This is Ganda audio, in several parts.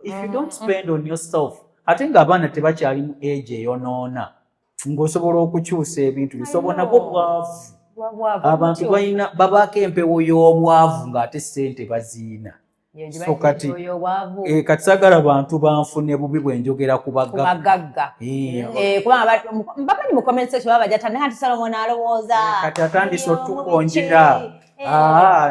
if you don't spend on yourself ate ng'abaana tebakyali mu age eyonoona ng'osobola okukyusa ebintu bisobola nabo bwavu abantu balina babaako empewo y'obwavu ng'ate ssente baziina so kati kati saagala bantu banfune bubi bwe njogera ku bagagga kubanga bamanyi mu comment section babajja tane anti Solomon alowooza kati atandise otukonjera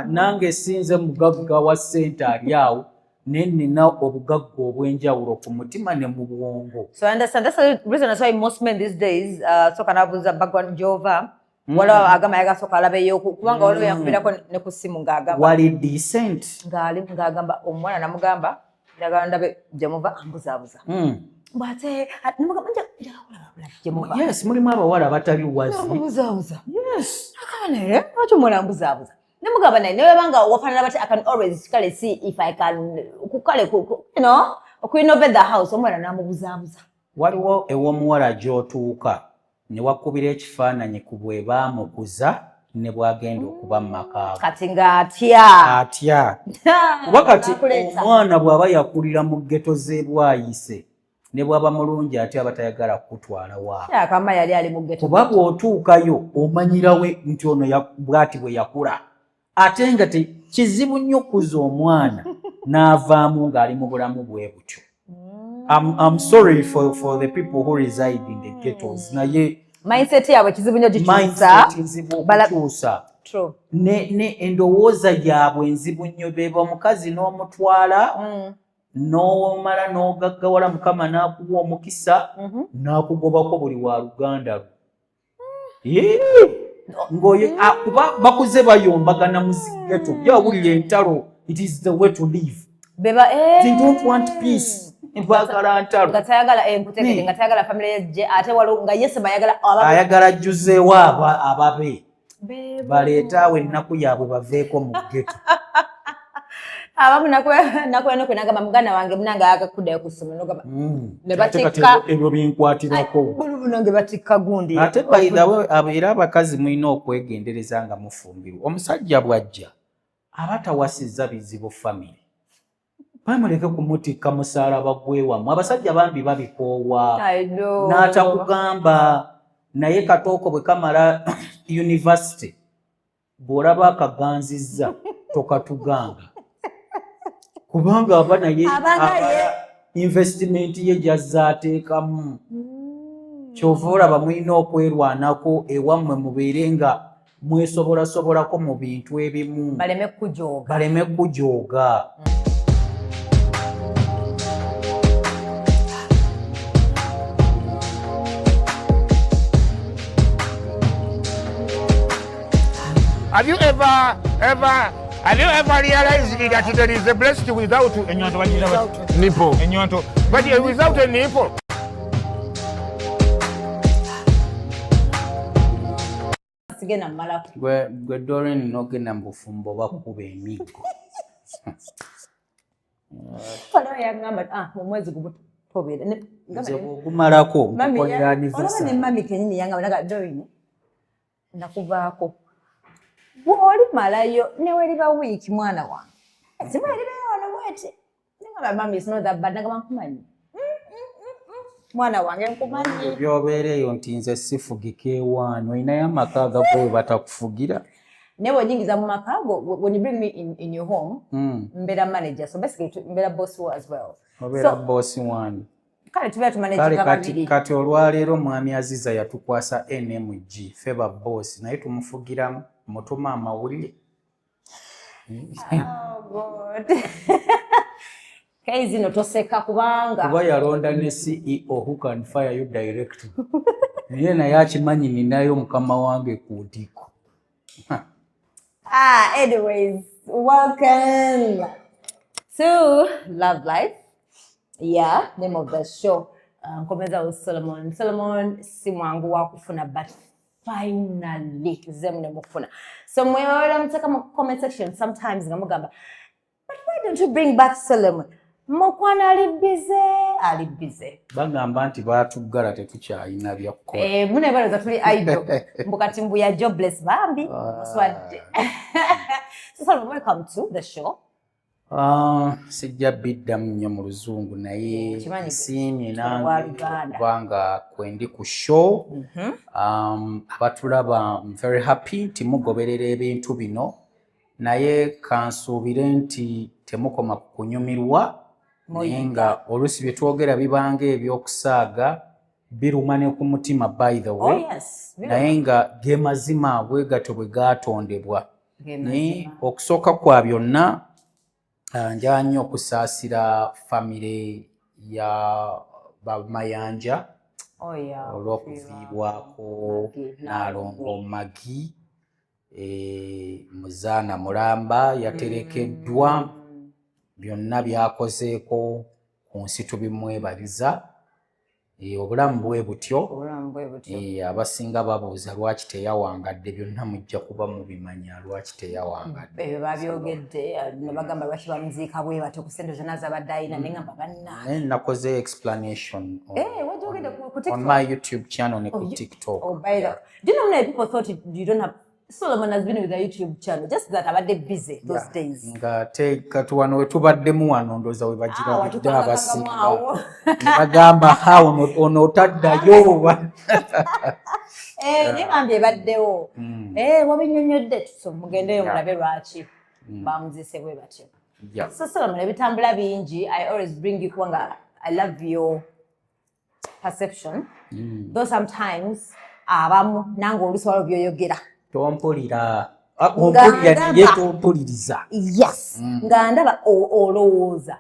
nange sinze mugagga wa ssente ali awo nina obugagga obw'enjawulo ku mutima ne mu bwongo. So I understand that's the reason why most men these days so kanabuza background Jova wala agama yagasooka alabeyo kubanga waliwo yakubirako ne ku simu ng'agamba wali decent ng'agamba omwana namugamba njagala ndabe gyemuva ambuzaabuza bw'ate gyemuva yes mulimu abawala batali wazi ambuzaabuza yes akane lwaki omwana ambuzaabuza nemugamba naye nebanga wafaanana bati I can always kale see if I can kukale you know okuinnovate the house omwana namubuzaabuza waliwo ew'omuwala gy'otuuka ne wakubira ekifaananyi ku bwe baamukuza ne bwagenda okuba mu maka kati ng'atya kuba kati omwana bw'aba yakulira mu ggeto z'ebwayise ne bw'aba mulungi ate aba tayagala kutwala waakama yali ali mu ggeto kuba bw'otuukayo omanyirawe nti ono bw'ati bwe yakula ate nga kizibu nnyo okuza omwana n'avaamu ng'ali mu bulamu bwe butyo. I'm sorry for the people who reside in the ghettos. Naye mindset yabwe kizibu nnyo gikyusa. True. Ne endowooza yabwe nzibu nnyo beba omukazi n'omutwala n'omala n'ogaggawala Mukama n'akuwa omukisa n'akugobako buli wa luganda lwo. Kuba bakuze bayombagana mu ghetto byawulira entalo. It is the way to live. They don't want peace. Ngatayagala enkutekete ngatayagala family je ate walo nga Yesu bayagala ayagala jjuzeewo ababe baleetaawo ennaku yaabwe baveeko mu ghetto abamu nakwe nagamba muganda wange munanga akakuddayo ku ssomero nogamba ne batikka ebyo binkwatirako nange batikka gundi ate bayirawo era abakazi mulina okwegendereza nga mufumbirwa omusajja bw'ajja abatawasizza bizibu family bamuleke kumutikka musalaba gwewamu abasajja bambi babikoowa n'atakugamba naye katooko bwe kamala university bw'olaba akaganzizza tokatuganga kubanga aba naye investment ye gyazza ateekamu kyova olaba mulina okwerwanako ewammwe mubeere nga mwesobolasobolako mu bintu ebimu baleme kujooga. Have you ever realized that there is a breast without a nipple? But without a nipple. Gwe Doreen n'ogenda mu bufumbo bakuba emiggo. Omwezi gubutobere. Nze bw'ogumalako nkukolera anniversary. Mami kenyini yangamba Doreen nakuvaako. Bw'oli malayo neweriba wiiki mwana wange. Simweribeyo wano bwete. Ningamba mami is not that bad nagamba nkumanyi. Mwana wange nkumanyi. Byobeereyo nti nze sifugike wano olinayo amaka agago batakufugira. Never nyingiza mu makago when you bring me in your home mbera manager so basically mbera boss as well. Obera boss one. Kale tuba tumanage kabiri. Kati olwaleero mwami Aziza yatukwasa NMG Feba boss naye tumufugiramu mutuma amawulire. Oh God. Kaizi no toseka kubanga. Kuba yalonda ne CEO who can fire you direct. Niye naye akimanyi ninayo mukama wange ku ntiko. Anyways, welcome to Love Life. Yeah, name of the show. Nkomeza with Solomon. Solomon si mwangu wa kufuna but finally zemne mukufuna. So mwewala mtaka mu comment section sometimes ngamugamba, but why don't you bring back Solomon? Mukwana ali busy. Bagamba nti batugala tetukyalina byakukola. Mune baloza tuli idle. Mbukati mbuya jobless bambi. Swadde. So Solomon, welcome to the show. Sijja biddamu nnyo mu luzungu naye Kimanyi nsiimye Olwaluganda. nange kubanga kwendi ku show. Abatulaba I'm very happy nti mugoberera ebintu bino naye kansuubire nti temukoma ku kunyumirwa naye nga oluusi bye twogera bibanga ebyokusaaga biruma ne ku mutima by the way. Naye nga ge mazima bwe gato bwe gaatondebwa. Naye okusooka kwa byonna njagala nnyo okusaasira famire ya Bamayanja olw'okuviibwako Naalongo Magi, Muzaana Mulamba yaterekeddwa, byonna byakozeeko ku nsi tubimwebaliza. Obulamu bwe butyo. Abasinga babuuza lwaki teyawangadde, byonna mujja kuba mubimanya lwaki teyawangadde. Ebyo babyogedde ne bagamba lwaki bamuziika bwe batyo ku ssente zonna z'abadde alina ne ngamba bannange. Nakoze explanation Wagyogedde ku TikTok? On my YouTube channel ne ku TikTok. Oh, by the way. Do you know many people thought you don't have Solomon has been with a YouTube channel, just that abadde busy those days. Nga kati wano we tubaddemu wano ndowooza we bagirabidde abasinga. Bagamba ono otaddayo. Naye ngambye ebaddewo. Wabinnyonnyodde so mugendeyo mulabe lwaki bamuziise bwe batyo. So Solomon ebitambula bingi. I always bring you kubanga I love your perception. Though sometimes abamu nange oluusi waliwo byoyogera. Tompulira. Ompulira naye tompuliriza. Yes. Nga ndaba olowooza.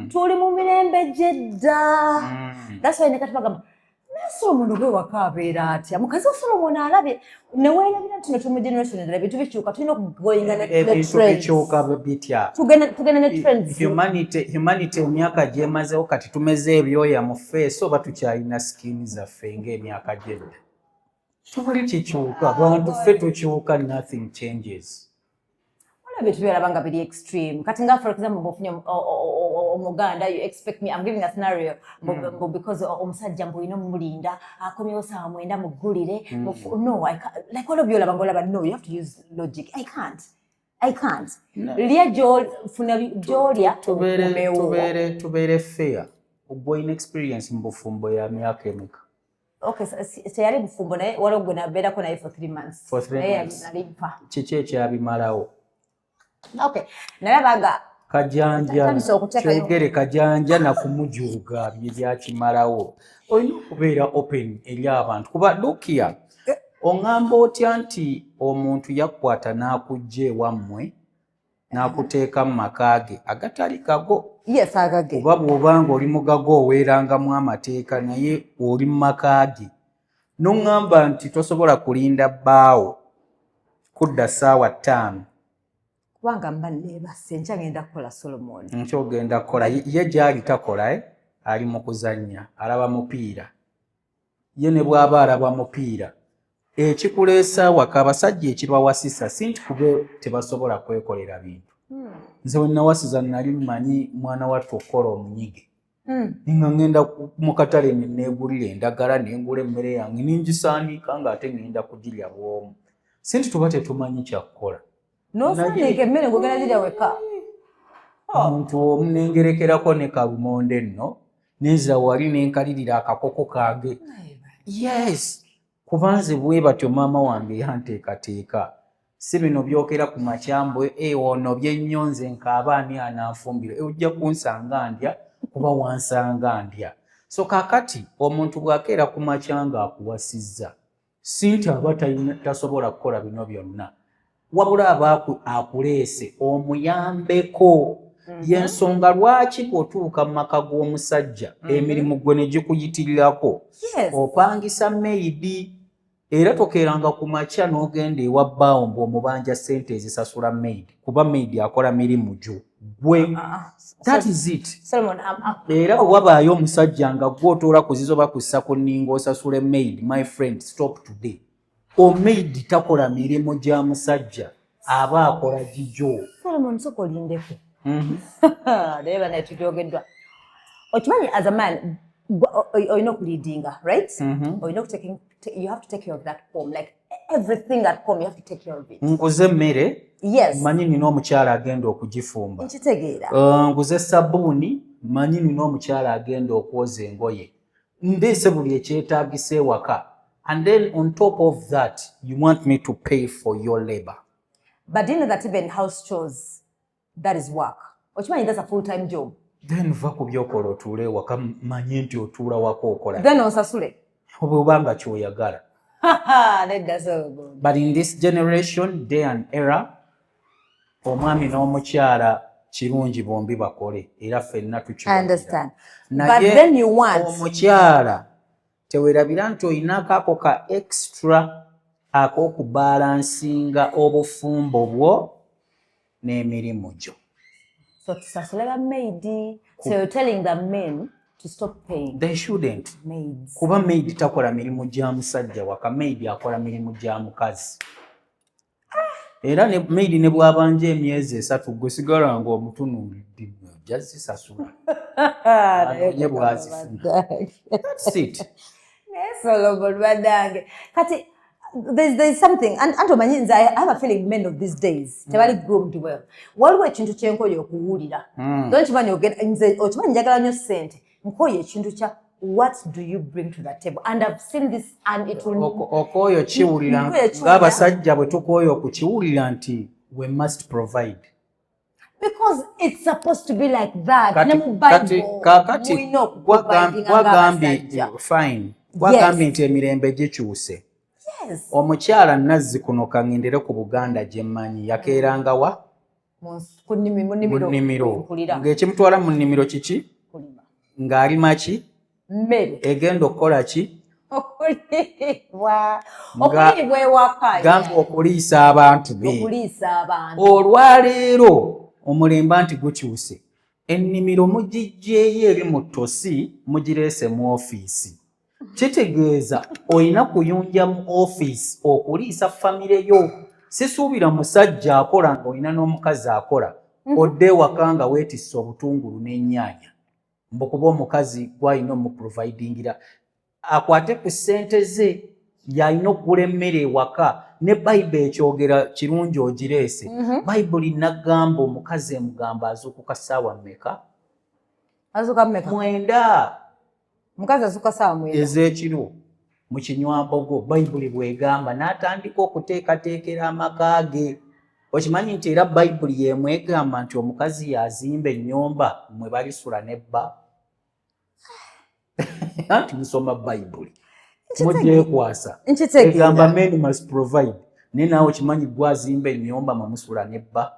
Tuli mu mirembe gyedda. That's why ne kati bagamba Solomon ogwe waka abeera atya. Mukazi wa Solomon alabye ne weerabira nti no mu generation endala bintu bikyuka tulina okugoyinga ne trends. Ebintu bikyuka bitya. Tugenda ne trends. Humanity emyaka gyemazeho kati tumeze ebyoya mu face oba tukyalina skin zaffe ng'emyaka gyedda. Tubuli kikyuka, abantu ffe tukyuka, nothing changes. Olabye tubeera nga biri extreme. Kati nga for example bw'ofunye Omuganda, you expect me, I'm giving a scenario, because omusajja mbulina mumulinda, akomyewo saawa 9 muggulire. No, I can't. Like all of you olaba, no, you have to use logic. I can't. Lya gy'olya tubeere fair. Ogw'olina experience mu bufumbo ya myaka emeka. Okay, teyali bufumbo naye waliwo gwe nabeerako naye for 3 months. For 3 months. Kiki ekyabimalawo? Okay, nalabaga kajanja kyogere kajanja nakumujuga byakimalawo. Olina okubeera open eri abantu kuba lukia ongamba otya nti omuntu yakwata n'akujja ewammwe n'akuteeka mu maka ge agatali gago. Yes, agage. Oba bw'obanga oli mugago oweerangamu amateeka naye oli mu maka ge n'oŋŋamba nti tosobola kulinda bbaawo kudda ssaawa 5. Kubanga mba neebase nkya ngenda kukola Solomon. Nkyogenda kukola ye gyali takola ali mu kuzannya alaba mupiira. Ye ne bw'aba alaba mupiira ekikuleesa waka abasajja ekibawasisa si nti kube tebasobola kwekolera bintu. Nze we nawasiza nali mmanyi mwana wattu okukola omunyige. Nga ngenda mu katale ne neegulira endagala nengula emmere yange ningisaanika ng'ate ngenda kugirya bw'omu. Si nti tuba tetumanyi kyakukola. N'osaanika emmere ng'ogenda girya weka. Omuntu omu nengerekerako ne kalumonde nno nenzira wali nenkalirira akakoko kange. Yes. Kubanze bwe batyo maama wange yanteekateeka. Si bino byokera ku makyambwe ono byennyonze nkaabaani ananfumbira ojja kunsanga ndya kuba wansanga ndya. So kaakati omuntu bw'akeera ku makyanga akuwasizza si nti aba tasobola kukola bino byonna wabula aba akuleese omuyambeko. Y'ensonga lwaki bw'otuuka mu maka g'omusajja emirimu gwe ne gikuyitirirako opangisa maidi era tokeeranga ku makya n'ogenda ewa bbaawo ng'omubanja ssente ezisasula maidi kuba maidi akola mirimu gyo gwe. That is it. Era bwe wabaayo omusajja nga gw'otoola ku zizoba kussa ku nninga osasula maidi, my friend, stop today. Omaidi takola mirimu gya musajja aba akola gigyo. Solomon sokolindeko. Naye bana tutyogeddwa. Okimanyi as a man oyina okuleadinga, right? Oyina you have to take care of that home, like everything at home you have to take care of it. Nkuze mmere. Yes. Manyi nina omukyala agenda okugifumba. Nkitegeera. Nkuze sabbuuni, manyi nina omukyala agenda okwoza engoye. Ndeese buli ekyetaagisa ewaka. And then on top of that, you want me to pay for your labor. But do you know that even house chores, that is work? Okimanyi that's a full-time job. Then va ku byokola otuule ewaka manyi nti otuula waka okola. Then onsasule. Obanga ky'oyagala. That's so good. But in this generation, day and era, omwami n'omukyala kirungi bombi bakole era ffenna tukiwagira. I understand. But then you want omukyala teweerabira nti oyinako ako ka extra ak'okubalansinga obufumbo bwo n'emirimu gyo. So tusasule ba maid. So you're telling the men to stop paying. They shouldn't. Maids. Kuba maid takola mirimu gya musajja waka, maid akola mirimu gya mukazi. Era ne maid ne bwabanja emyezi 3 gwe sigala nga omutunuulidde jazisasula. Naye bwazifuna. That's it. Yes, Solomon Badange. Kati, there's something, and omanyi I have a feeling men of these days tebali groomed well. Waliwo ekintu kyenkoye okuwulira. Don't you want nze okimanyi njagala nnyo ssente. Nkoye ekintu kya what do you bring to the table? And I've seen this and it will... Okoyo kiwulira ng'abasajja bwe tukoyo okukiwulira nti we must provide. Because it's supposed to be like that. Kakati gwagambye fine. Gwagambye nti emirembe gikyuse. Yes. Omukyala Nazzi kuno kaŋŋendere ku Buganda gye mmanyi yakeeranga wa? Mu nnimiro. Ng'ekimutwala mu nnimiro kiki? Ng'alima ki? Mmere. Egenda okukola ki? Okulibwa ewaka. Gamba okuliisa abantu be. Okuliisa abantu. Olwaleero omulemba nti gukyuse. Ennimiro mugijjeeyo eri mu ttosi mugireese mu ofiisi. Kitegeeza oyina kuyunja mu ofiisi okuliisa famire yo. Sisuubira musajja akola ng'olina n'omukazi akola. Odde ewaka nga weetisse obutungulu n'ennyaanya. Mbukuba omukazi gw'alina omuprovidingira. Akwate ku ssente ze y'alina okugula emmere ewaka. Ne Bayibuli ekyogera kirungi ogireese. Bayibuli nagamba omukazi emugamba azuukuka ssaawa mmeka? Azuuka mmeka? 9. Mukazi azuuka ssaawa 9 ez'ekiro mu kinywambogo Bayibuli bw'egamba n'atandika okuteekateekera amaka ge. Okimanyi nti era Bayibuli y'emwegamba nti omukazi yazimba ennyumba mwe balisula nebba. Anti musoma Bayibuli. Mugyekwasa. Egamba men must provide. Naye naawe okimanyi gwazimba ennyumba mwe musula nebba.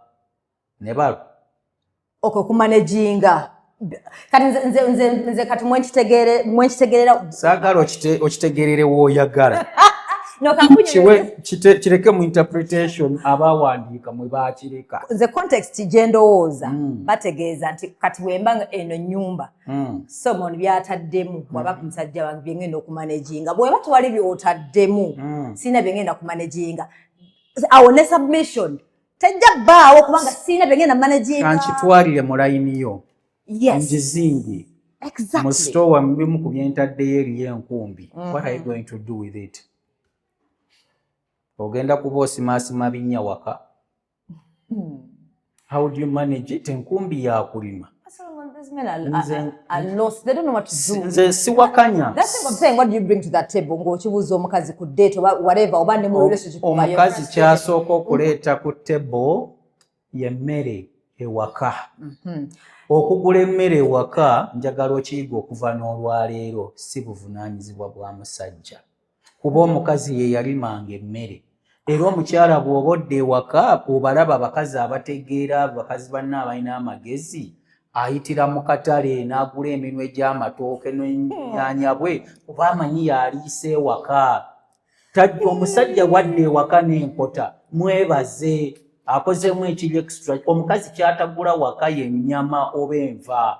Ne balo. Okumanejinga. Kati nze kati mwenkitegerera. Saagala okitegerere w'oyagala. No, kireke mu interpretation abawandiika mwe baakireka. The context gyendowooza bategeeza nti kati bwemba eno nnyumba Solomon byataddemu bwaba musajja wange byengenda okumanejinga bweba tewali byotaddemu sina byengenda kumanejinga awo ne submission tejja bbaawo kubanga sina byengenda manejinga. Kankitwalire mu layini yo. Yes. Ngizingi. Exactly. Mu store mbimu ku byentaddeyo eriyo enkumbi. What are you going to do with it? Ogenda kuba osimaasima binnya waka. How do you manage it? Enkumbi ya kulima. These men are lost. They don't know what to do. Nze siwakanya. That's what I'm saying. What do you bring to that table? Ng'okibuuza omukazi ku date or whatever oba ne mu relationship. Omukazi kyasooka okuleeta ku table y'emmere ewaka. Okugula emmere ewaka njagala okiyiga okuva n'olwaleero si buvunaanyizibwa bwa musajja. Kuba omukazi ye yalimanga emmere. Era omukyala bw'oba odda ewaka obalaba abakazi abategeera abakazi banna abalina amagezi ayitira mu katale n'agula eminwe gy'amatooke n'ennyaanya bwe kuba amanyi yaliisa ewaka. Omusajja wadda ewaka n'enkota mwebaze akozemu ekiri extra. Omukazi kyatagula waka y'ennyama oba enva.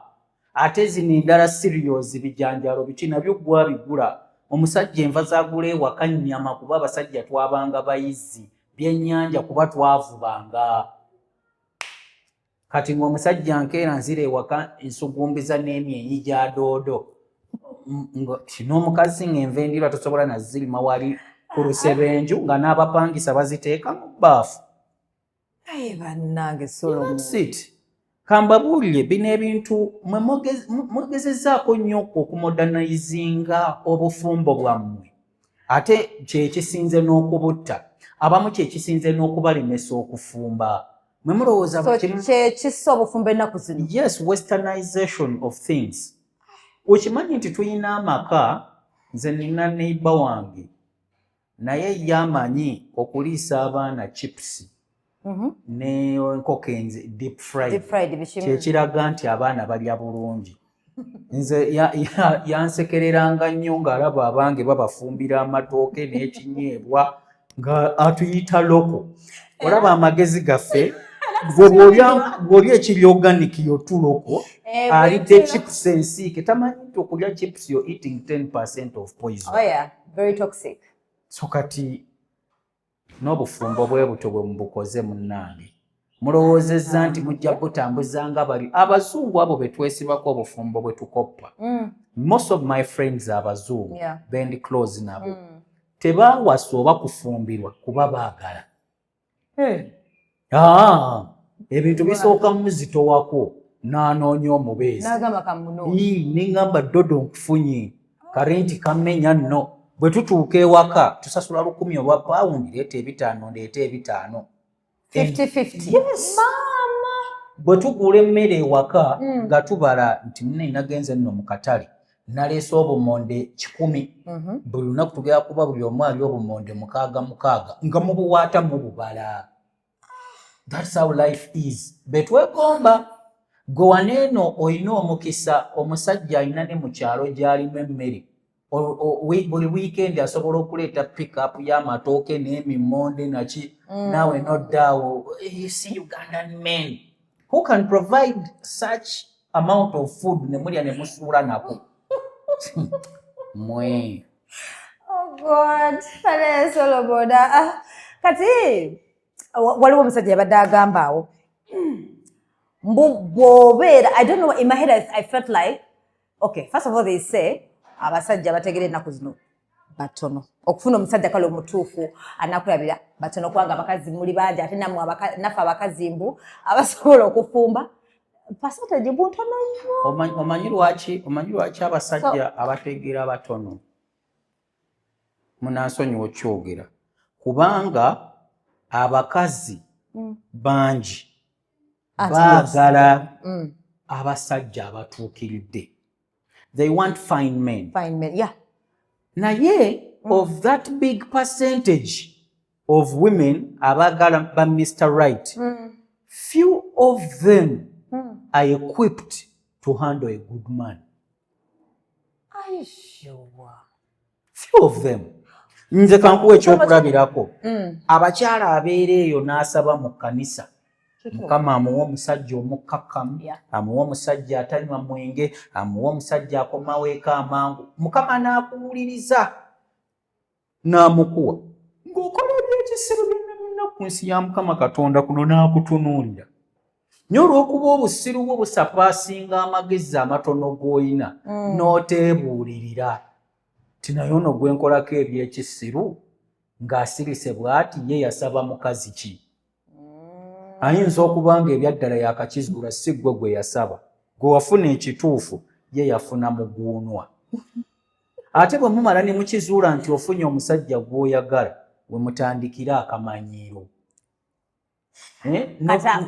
Ate zino endala serious bijanjalo biki nabyo gwa bigula. Omusajja enva zagula ewaka nnyama kuba abasajja twabanga bayizi byennyanja kuba twavubanga. Kati ng'omusajja nkeera nzira ewaka ensugumbiza n'emyenyi gya doodo. n'omukazi ng'enva endiirwa tosobola nazirima wali ku lusebenju nga n'abapangisa baziteeka mu bbaafu. Bannange Solomon. That's it. Kambabuulire bino ebintu mwe mwegezezaako nnyo okumodernizinga obufumbo bwammwe. Ate kyekisinze n'okubutta. Abamu kyekisinze n'okubalemesa okufumba. Mwe mulowooza kyekissa obufumbo ennaku zino. Yes, westernization of things. Okimanyi nti tulina amaka, nze nina neighbor wange naye yamanyi okuliisa abaana chips ne enkoko deep fried kyekiraga nti abaana balya bulungi. Nze yansekereranga nnyo ng'alaba abange babafumbira amatooke n'ekinyeebwa nga atuyita loko. Olaba amagezi gaffe bw'oli ekiri organic yotuloko alidde chips ensiike tamanyi nti okulya chips you're eating 10% of poison. Oh yeah, very toxic. So kati n'obufumbo bwe buto bwe mubukoze munnange mulowoozezza nti mujja butambuzanga bali abazungu abo betwesibako obufumbo bwe tukoppa. Most of my friends abazungu bend close nabo tebaawasa oba kufumbirwa kuba baagala. Ebintu bisooka muzitowako n'anoonya omubeezi neŋŋamba dodo nkufunye karenti kammenya nno. Bwe tutuuka ewaka tusasula 10 olwa pawundi leeta 5 ndeeta 5. 50-50. Yes. Mama. Bwe tugula emmere ewaka nga tubala nti nne nagenze nno mu katale naleese obumonde 10. Buli lunaku tugenda kuba buli omu ali obumonde 6 nga mubuwaata mububala. That's how life is. Betwegomba gwewaneeno olina omukisa omusajja alina ne mu kyalo gy'alimu emmere. Buli weekend asobola okuleeta pick-up y'amatooke n'emimonde naki naawe noddaawo. You see Ugandan men who can provide such amount of food ne mulya ne musuula nako. Mwe. Oh God, Pale Solomon. Kati waliwo omusajja yabadde agamba awo bw'obeera, I don't know, in my head I felt like, okay, first of all they say abasajja bategere ennaku zino batono. Okufuna omusajja kale omutuufu anakulabira batono kubanga abakazi muli bangi ate naffe abakazi mbu abasobola okufumba percentage buntono nnyo. Omanyi lwaki abasajja abategeera abatono? Munansonyiwa okyogera kubanga abakazi bangi baagala abasajja abatuukiridde. They want fine men. Fine men, yeah. Naye of that big percentage of women abagala ba Mr. Right, few of them are equipped to handle a good man. Are you sure? Few of them. Nze kankuwa ekyokulabirako. Abakyala abeera eyo n'asaba mu kkanisa. Mukama amuwa omusajja omukkakkamu, amuwa omusajja atanywa mwenge, amuwa omusajja akomawo eka amangu. Mukama n'akuwuliriza n'amukuwa. Ng'okola ebyekisiru byonna ku nsi ya Mukama Katonda kuno n'akutunuulira. Naye olw'okuba obusiru bwo busapaasinga amagezi amatono g'olina n'oteebuulirira. Tinaye ono gwe nkolako ebyekisiru ng'asirise bw'ati ye yasaba mukazi ki? Ayinza okuba nga ebyaddala yakakizuula si gwe gwe yasaba. Gwe wafuna ekituufu ye yafuna muguunwa. Ate bwe mumala ne mukizuula nti ofunye omusajja gw'oyagala we mutandikira akamanyiiro.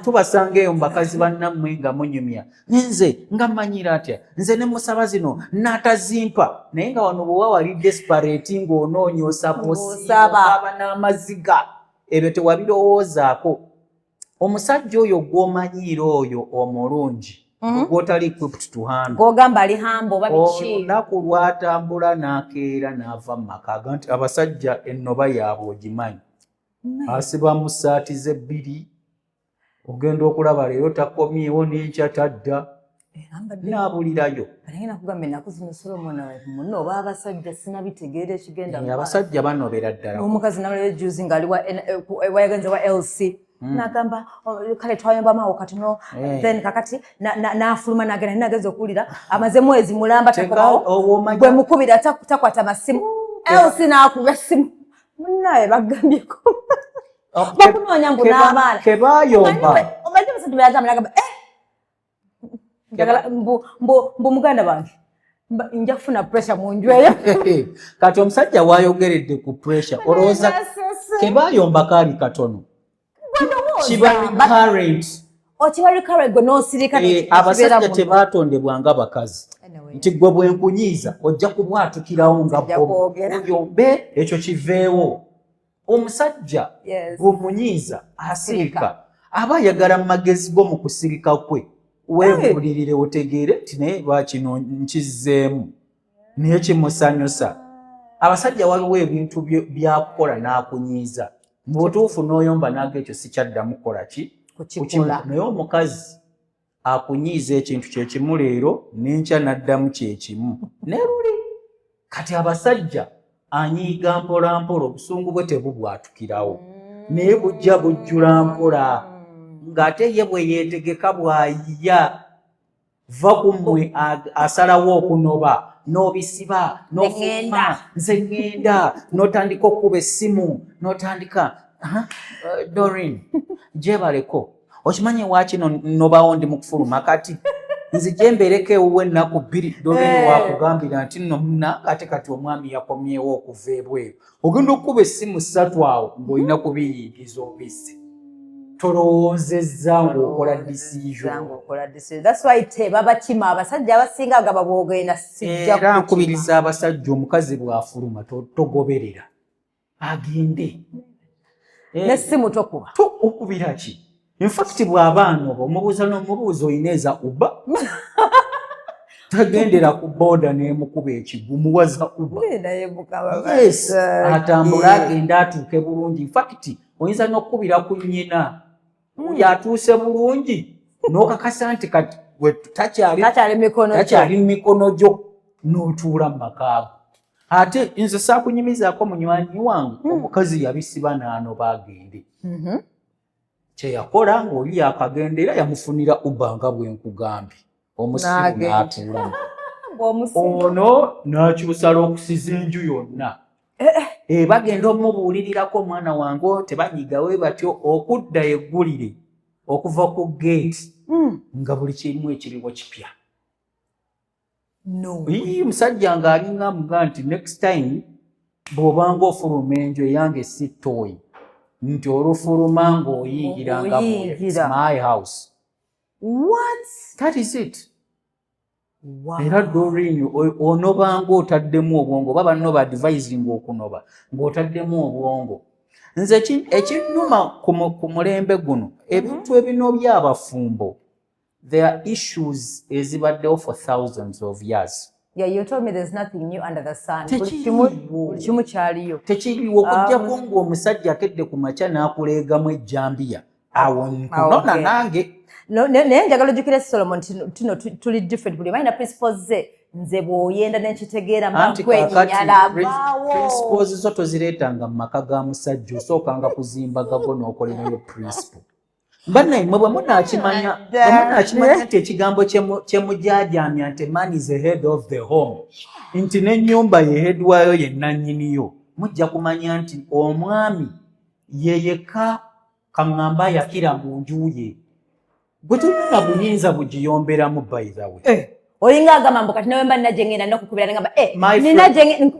Tubasanga eyo mu bakazi bannammwe nga munyumya. Nze nga mmanyira atya? Nze ne musaba zino n'atazimpa. Naye nga wano bwe wali desperate ng'onoonya osaba osiaba n'amaziga. Ebyo tewabirowoozaako. Omusajja oyo gw'omanyiira oyo omulungi gw'otali equipped to handle. Gw'ogamba ali humble oba biki? Olunaku lwatambula n'akeera n'ava mu maka nti abasajja ennoba yaabwe ogimanyi. Asiba mu ssaati ze 2, ogenda okulaba leero takomyewo n'enkya tadda. N'abulirayo. Naye nakugamba ennaku zino Solomon muno oba abasajja sinabitegeera ekigenda mu abasajja banobera ddala. Omukazi namulaba juzi ng'ali wayagenze wa LC nagamba kale twayomba mawo katono then kakati nafuluma nagenda nageza okulira amaze mwezi mulamba takomawo bwe mukubira takwata masimu elsi nakuba simu munaye bagambyeko bakunoonya mbu n'abaana kebayomba omanyi musatu beyagamba nagamba mbu muganda bange nja kufuna pressure mu nju eyo kati omusajja wayogeredde ku pressure olowooza kebayomba kaali katono kiba recurrent gwe n'osirika abasajja tebatondebwa nga bakazi nti gwe bwenkunyiiza ojja kubwatukirawo nga oyombe ekyo kiveewo omusajja bwemunyiiza asirika aba ayagala mu magezi go mu kusirika kwe weebulirire otegeere nti naye lwakino nkizzeemu naye kimusanyusa abasajja waliwo ebintu byakukola n'akunyiiza mu butuufu n'oyomba naga ekyo sikyaddamu kukola ki naye omukazi akunyiiza ekintu kyekimu leero n'enkya n'addamu kyekimu ne luli kati abasajja anyiiga mpola mpola obusungu bwe tebubwatukirawo naye bujja bujjula mpola ng'ate ye bwe yeetegeka bw'ayiya va ku mmwe asalawo okunoba n'obisiba n'ofuma nze ŋŋenda n'otandika okuba essimu n'otandika Doreen gyebaleko okimanyi waakino nnobawo ndi mu kufuluma kati nzije mbereko ewuwe ennaku 2 Doreen wakugambira nti nno muna ate kati omwami yakomyewo okuva ebweru ogenda okuba essimu 3 awo ng'olina kubiyingiza obisi tolowoozezza ng'okola decision. That's why tebaba kima abasajja abasinga agaba bwogenda sijja era nkubiriza abasajja omukazi bw'afuluma togoberera agende n'essimu tokuba okubira ki in fact bw'abaana oba omubuuza n'omubuuzo oyineza uba tagendera ku booda n'emukuba ekigu muwaza uba yes atambula agenda atuuke bulungi in fact oyinza n'okukubira ku nnyina yatuuse bulungi n'okakasa nti kati takyali mikono gyo n'otuula mu makaago ate nze saakunyumizaako munywanyi wange omukazi yabisiba n'anoba agende kyeyakola ng'oli yakagenda era yamufunira ubanga bwe nkugambye omusiru n'atuulamu ono n'akyusala okusiza enju yonna bagenda omubuulirirako omwana wange tebanyigawe batyo okudda eggulire okuva ku gate nga buli kimu ekiriwo kipya musajja ng'alinga muga nti next time bw'obanga ofuluma enju eyange si toyi nti olufuluma ng'oyingira nga my house that is it. Era Doreen onobanga otaddemu obwongo baba no ba advising okunoba ng'otaddemu obwongo nze ekinnuma ku mulembe guno ebintu ebino by'abafumbo there are issues ezibaddewo for thousands of years. Yeah, you told me there's nothing new under the sun. Kimu kyaliyo tekiriwo okujjako ng'omusajja akedde ku makya n'akuleegamu ejjambiya awo nkunona nange naye njagala ojjukire Solomon tino tuli different buli balina principles ze nze bw'oyenda n'ekitegeera makwenyala principles zo tozireetanga mu maka ga musajja osookanga kuzimba gago n'okolerayo principle bannammwe bwe munaakimanya nti ekigambo kyemujaajamya nti man is the head of the home nti n'ennyumba yeheedwayo ye nannyiniyo mujja kumanya nti omwami yeyeka kaŋŋamba yakira mu nju ye bwe tulina buyinza bugiyomberamu by the way olinga agamba mbu kati nawe mba nina gyengenda nokukubira nengamba nina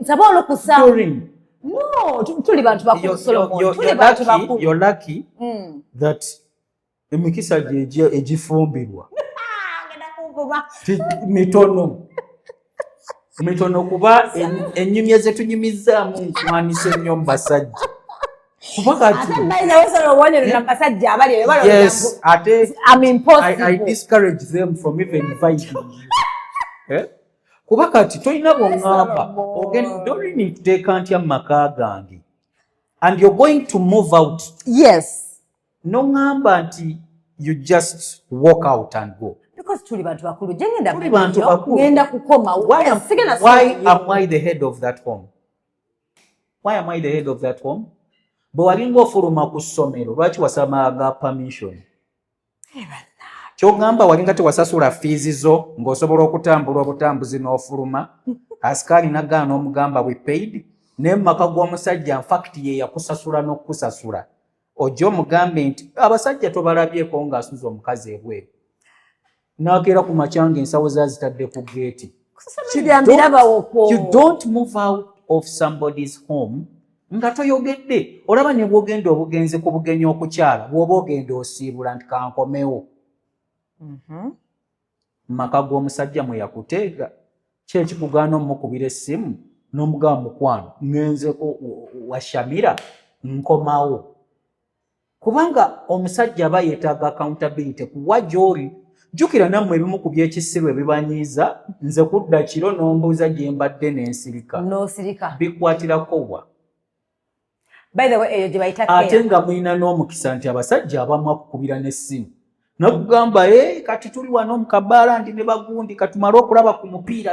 nsaba olukusa no tuli bantu bakulu Solomon tuli bantu bakulu you're lucky that emikisa gye egifumbirwa mitono kuba ennyumya ze tunyumizaamu nkwanisa ennyo mu basajja yes, I discourage them from even inviting you. Kuba kati tolina bw'oŋŋamba ogenda nkuteeka ntya mu maka gange and you're going to move out. Yes. N'oŋŋamba nti you just walk out and go. Because tuli bantu bakulu ngenda kukoma. Why am I the head of that home? Why am I the head of that home? bwe walinga ofuluma ku ssomero lwaki wasamaga permission kyogamba walinga tewasasula fiizi zo ng'osobola okutambula obutambuzi n'ofuluma asikaali nagaana omugamba we paid naye mu maka g'omusajja infact ye yakusasula n'okusasula ojja omugambe nti abasajja tobalabyeko ng'asuza omukazi ebweru n'akeera ku makyanga ensawo zaazitadde ku geeti. You don't move out of somebody's home nga toyogedde. Olaba ne bwogenda obugenzi ku bugenyi okukyala bw'oba ogenda osiibula nti kankomewo. Maka g'omusajja mwe yakuteega ki ekikugaana omukubira essimu n'omugamba mukwano ngenzeko washamira nkomawo. Kubanga omusajja aba yeetaaga accountability kuwa gy'oli. Jjukira nammwe ebimu ku byekisiru ebibanyiiza nze kudda kiro n'ombuuza gye mbadde n'ensirika. N'osirika. Bikwatirako wa? By the way, eyo gye bayita ate nga mulina n'omukisa nti abasajja abamu akukubira n'essimu. Nakugamba kati tuli wano mu kabaala ndi ne bagundi katumale okulaba ku mupiira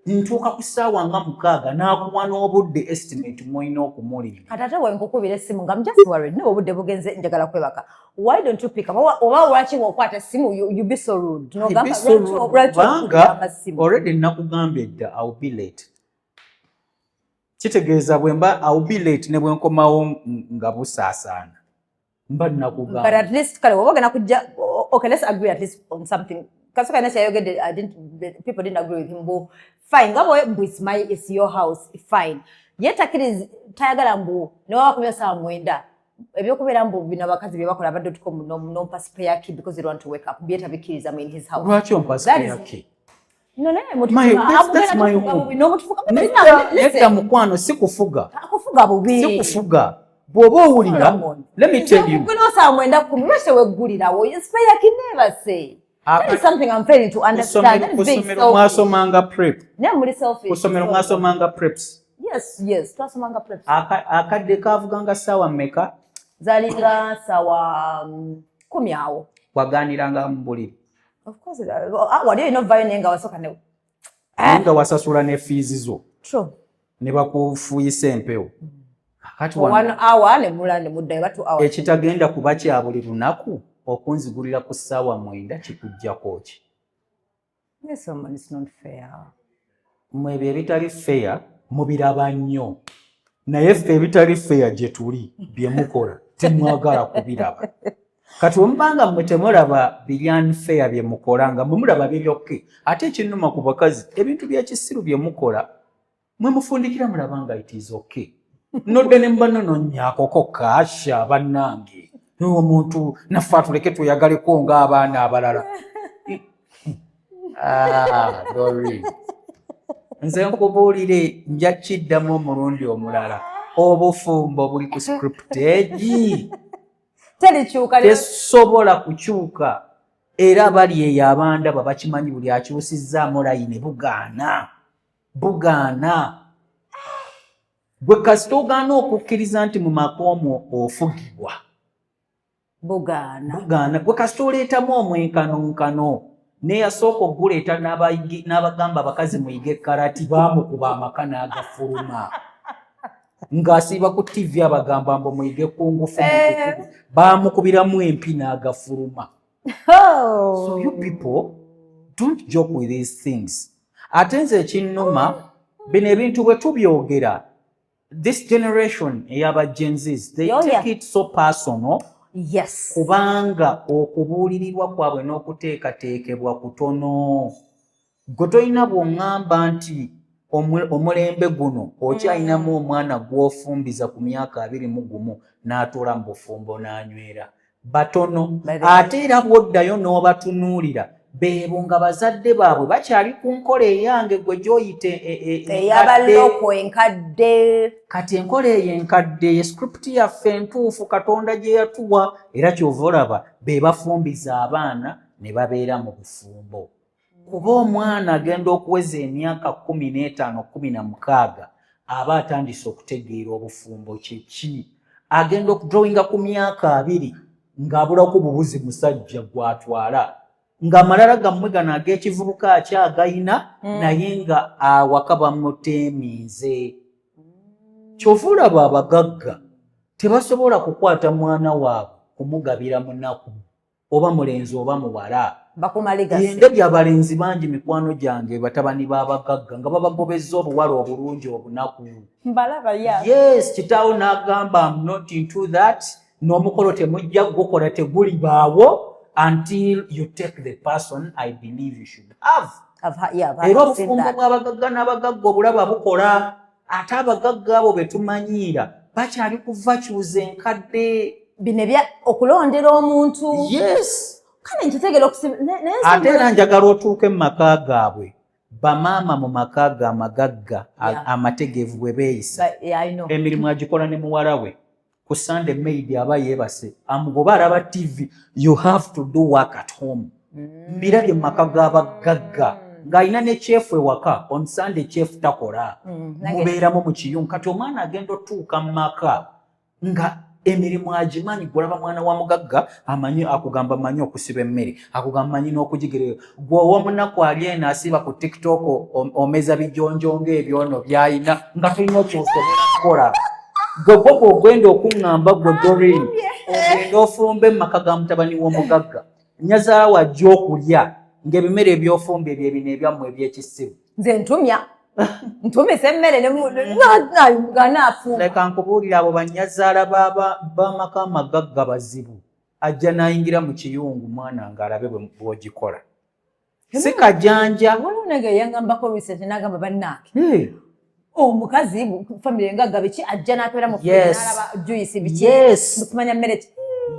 ntuuka ku ssaawa nga 6 n'akuwa n'obudde estimate mwolina okumulinda. Kati ate bwe nkukubira essimu nga I'm just worried naye obudde bugenze njagala kwebaka. Why don't you pick up? Oba lwaki bw'okwata essimu you be so rude. Kubanga already nakugambye dda I'll be late. Kitegeeza bwe mba I'll be late ne bwe nkomawo nga busaasaana. Mba nakugamba. But at least kale oba gana kujja okay, let's agree at least on something. Kasuka nasi ayogedde people didn't agree with him but fine ngabo it's your house fine. Yet akiri tayagala mbu no wakumya saa 9 ebyokubeera mbu bino abakazi bye bakola abadde.com nompa spare key because they want to wake up byeta bikiriza in his house. Lwaki ompa spare key? No, that's my home. Netta mukwano sikufuga. Akufuga bubi. Sikufuga. Bw'oba owulira, let me tell you. Kuno saa 9 lwaki weggulirawo spare key never say. That is something I'm failing to understand. That is being selfish. Mwasomanga prep. Ne muri selfish. Kusomero mwasomanga preps. Yes, twasomanga preps. Akadde kavuganga sawa mmeka? Zalinga sawa 10 awo. Waganiranga mu buliri. Of course, wali ino vayo nenga wasoka ne. Nga wasasula ne fees zo. True. Ne bakufuuyisa empewo. Kati 1 hour ne mulande mudde 2 hours. Ekitagenda kuba kya buli lunaku okunzigulira ku ssaawa 9 kikujjako ki? This one is not fair. Mwebyo ebitali fair mubiraba nnyo. Naye ffe ebitali fair gye tuli bye mukola temwagala kubiraba. Kati omubanga mmwe temulaba biri unfair bye mukola nga mulaba bibyokke. Ate ekinnuma ku bakazi ebintu by'ekisiru bye mukola mwe mufundikira mulaba nga it is okay. Nodde ne mbanononyaakoko kaasha bannange. Omuntu naffe atuleke tuyagaleko ng'abaana abalala. Dori. Nze nkubuulire nja kiddamu omulundi omulala. Obufumbo buli ku script egi. Tesobola kukyuka. Era bali eyo abandaba bakimanyi buli akyusizzaamu layini bugaana. Gwe kasita ogaana okukkiriza nti mu maka omwo ofugibwa. Bugaana. Gwe kasita oleetamu omwenkanonkano. Neyasooka okuguleeta n'abagamba abakazi muyige karati baamukuba amaka n'agafuluma. Ng'asiiba ku TV abagamba mbu muyige kungufu baamukubiramu empi n'agafuluma. So you people don't joke with these things. Ate nze ekinnuma bino ebintu bwe tubyogera this generation ey'aba Gen Zs they take it so personal. Yes. Kubanga okubuulirirwa kwabwe n'okuteekateekebwa kutono. Gwe tolina bw'oŋŋamba nti omulembe guno okyalinamu omwana gw'ofumbiza ku myaka 21 n'atoola mu bufumbo n'anywera. Batono. Ate era bw'oddayo n'obatunuulira beebo nga bazadde baabwe bakyali ku nkola eyange gwe gy'oyite eyabaloko enkadde. Kati enkola eyo enkadde script yaffe entuufu Katonda gye yatuwa era kyova olaba be bafumbiza abaana ne babeera mu bufumbo. Kuba omwana agenda okuweza emyaka 15 16 aba atandise okutegeera obufumbo kyeki. Agenda okudrawinga ku myaka 2 ng'abulako bubuzi musajja gw'atwala. Nga malala gammwe gano ag'ekivubuka akyagayina naye nga awaka bamuteeminze. Kyova olaba abagagga tebasobola kukwata mwana waabwe kumugabira munaku oba mulenzi oba muwala endabya abalenzi bangi mikwano gyange batabani b'abagagga nga babagobezza obuwala obulungi obunaku. Yes, kitaawo n'agamba I'm not into that, n'omukolo temujja gukola tegulibaawo until you take the person I believe you should have. Era obufumbo bw'abagagga n'abagagga obulaba bukola ate abagagga abo betumanyiira bakyali kuva kyuza enkadde bino ebya okulondera omuntu. Yes. Kale nkitegera ate era njagala otuuke mu maka gaabwe bamaama mu maka ga amagagga amategeevu bwe beeyisa emirimu agikola ne muwala we ku Sunday maid aba yeebase amugoba alaba TV you have to do work at home. Mbirabye mu maka g'abagagga ng'alina ne chef ewaka on Sunday chef takola mubeeramu mu kiyungu kati omwana agenda otuuka mu maka nga emirimu agimanyi. Gwolaba mwana wa mugagga amanyi akugamba manyi okusiba emmere akugamba manyi n'okugigerera gwe ow'omunaku ali eno asiba ku TikTok omeza bijonjo ng'ebyono by'ayina nga tulina kyosobola kukola. Gwe bobo ogenda okuŋŋamba gwe Doreen ogenda ofumbe mu maka ga mutabani w'omugagga nyazaala wajja okulya ng'ebimere ebyofumba ebyo ebino ebyammwe eby'ekisibu. Nze ntumise emmere ganaafu. Leka nkubuulira abo bannyazaala b'amaka amagagga bazibu ajja n'ayingira mu kiyungu mwana ng'alabe bw'ogikola. Si kajanja. Waliwo nage yangambako research n'agamba bannange omukazi famire ngagga biki ajja n'akeera mu n'alaba juice biki kumanya mmere ki.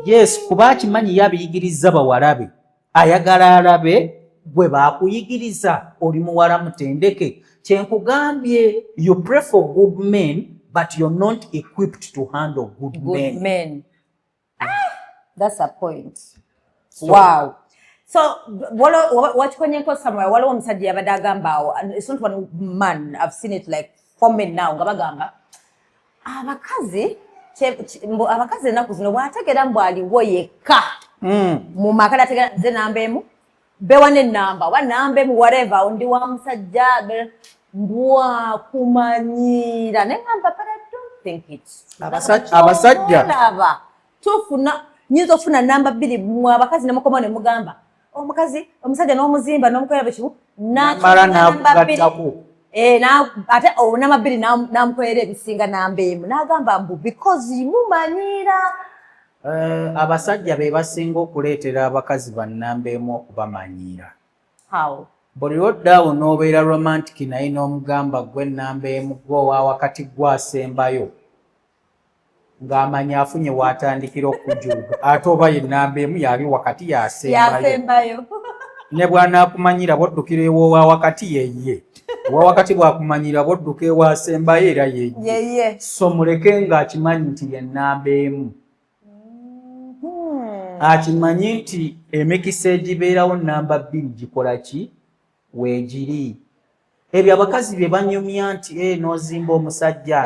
Yes, kuba akimanyi yabiyigiriza bawalabe ayagala alabe bwe baakuyigiriza oli muwala mutendeke. Kyenkugambye you pray for good men but you're not equipped to handle good men. That's a point. Wow. So wakikonyeko somewhere waliwo omusajja yabadde agamba awo, it's not one man, I've seen it like 4 men now nga bagamba abakazi ennaku zino bw'ategeera mbu aliwo yekka mu maka nategeera nze namba emu bewa n'ennamba oba namba emu whatever ndi wa musajja mbwakumanyira naye ngamba but I don't think it. Abasajja tufuna nyinza ofuna namba 2 mu abakazi ne mukoma ne mugamba omusajja n'omuzimba n'omukolera bekimu namala n'akugattako ate namba 2 namukolera ebisinga namba emu n'agamba mbu because mumanyira. Abasajja be basinga okuleetera abakazi bannamba emu okubamanyiira. How? Buli lwodaawo n'obeera romantic naye n'omugamba gwe nnamba emu gwowa wakati gwasembayo ng'amanyi afunye waatandikira okujuga ate oba ye nnamba emu yali wakati yasembayo. Ne bw'anaakumanyira bw'oddukira ew'owa wakati yeye owa wakati bw'akumanyira bw'odduka ew'asembayo era yeye. So muleke ng'akimanyi nti ye nnamba emu. Akimanyi nti emikisa egibeerawo namba 2 gikola ki weegiri. Ebyo abakazi bye banyumya nti n'ozimba omusajja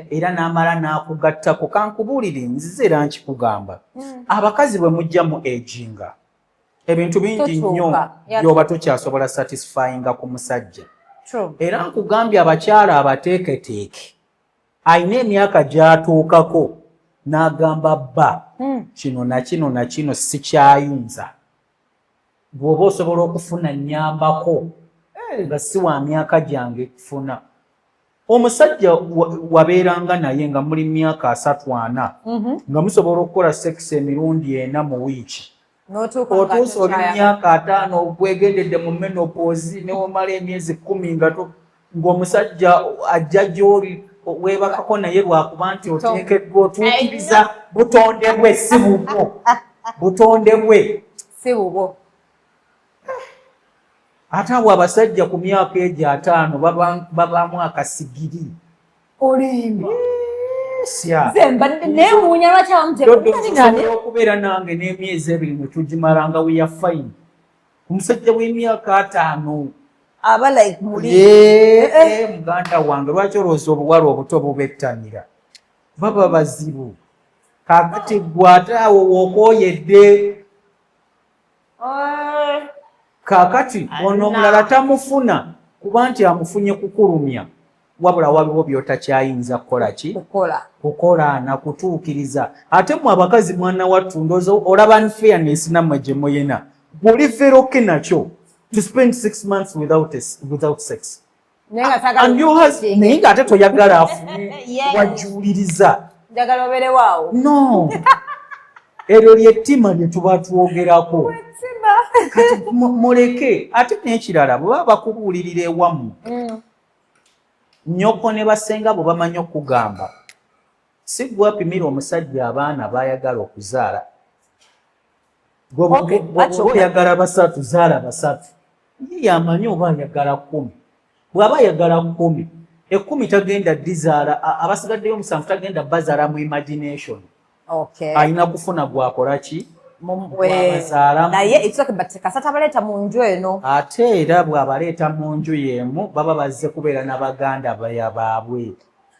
era n'amala n'akugattako. Kankubuulire nzize era nkikugamba abakazi bwe mujja mu ejinga ebintu bingi nnyo by'oba tokyasobola satisfyinga ku musajja. Era nkugambye abakyala abateeketeeke alina emyaka gy'atuukako n'agamba bba kino na kino na kino sikyayinza. Bw'oba osobola okufuna nnyambako nga si wa myaka gyange kufuna. Omusajja wabeeranga naye nga muli myaka 3-4 nga musobola okukola sex emirundi 4 mu wiiki. Otuusa oli myaka 5 ogwegendedde mu menopause newomala emyezi 10 ng'omusajja ajja gy'oli weebakako naye lwakuba nti oteekeddwa otuukiriza butonde bwe si bubwo. Butonde bwe si bubwo. Ate abo abasajja ku myaka egyo 5 babaamu akasigiri. Olimba. Neewuunya okubeera nange n'emyezi 2 ne tugimalanga we are fine. Omusajja w'emyaka 5 aba like muli muganda wange lwaki olowooza obuwala obuto bubettanira baba bazibu. Kakati gwe ate awo wookooyedde. Kakati ono omulala tamufuna kuba nti amufunye kukulumya wabula waliwo byotakyayinza kukola ki kukola na kutuukiriza. Ate mu abakazi mwana wattu ndowooza olaba unfairness nammwe gye muyina bw'oli feroke nakyo to spend 6 months without sex. Naye ng'ate toyagala afune wajuliriza. No. Eryo lyettima lye tuba twogerako. Kati muleke ate n'ekirala bwe baba bakubuulirira ewammwe. Nnyoko ne basenga bwe bamanyi okugamba si gwe apimira omusajja abaana baayagala okuzaala. Gwe oyagala basatu zaala basatu. Ye yamanyi oba ayagala 10. Bw'aba ayagala 10, 10 tagenda dizaala, abasigaddeyo 7 tagenda bazaala mu imagination. Alina kufuna gwakola ki? Naye kasata baleeta mu nju eno. Ate era bw'abaleeta mu nju y'emu baba bazze kubeera n'abaganda baabwe.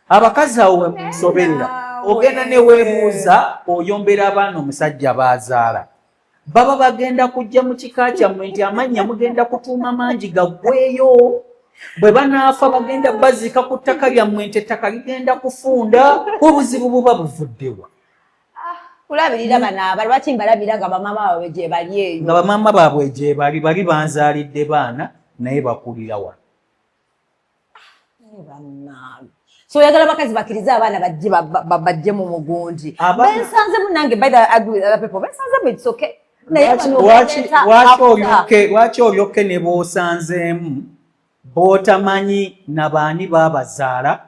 Abakazi awo we munsoberera ogenda ne weebuuza oyombera abaana omusajja baazaala. Baba bagenda kujja mu kika kyammwe nti amannya mugenda kutuuma mangi gaggweeyo. Bwe banaafa bagenda bazika ku ttaka lyammwe nti ettaka ligenda kufunda. Obuzibu buba buvuddewa. Kulabirira banaaba lwaki mbalabira nga bamama baabwe gye bali eyo. Nga bamama baabwe gye bali banzaalidde baana naye bakulira wano. So oyagala bakazi bakkiriza abaana bajje mu mugundi. Bensanze munange by the agree with other people. Bensanze mu it's okay. Lwaki olyokke ne b'osanzeemu b'otamanyi nabaani baabazaala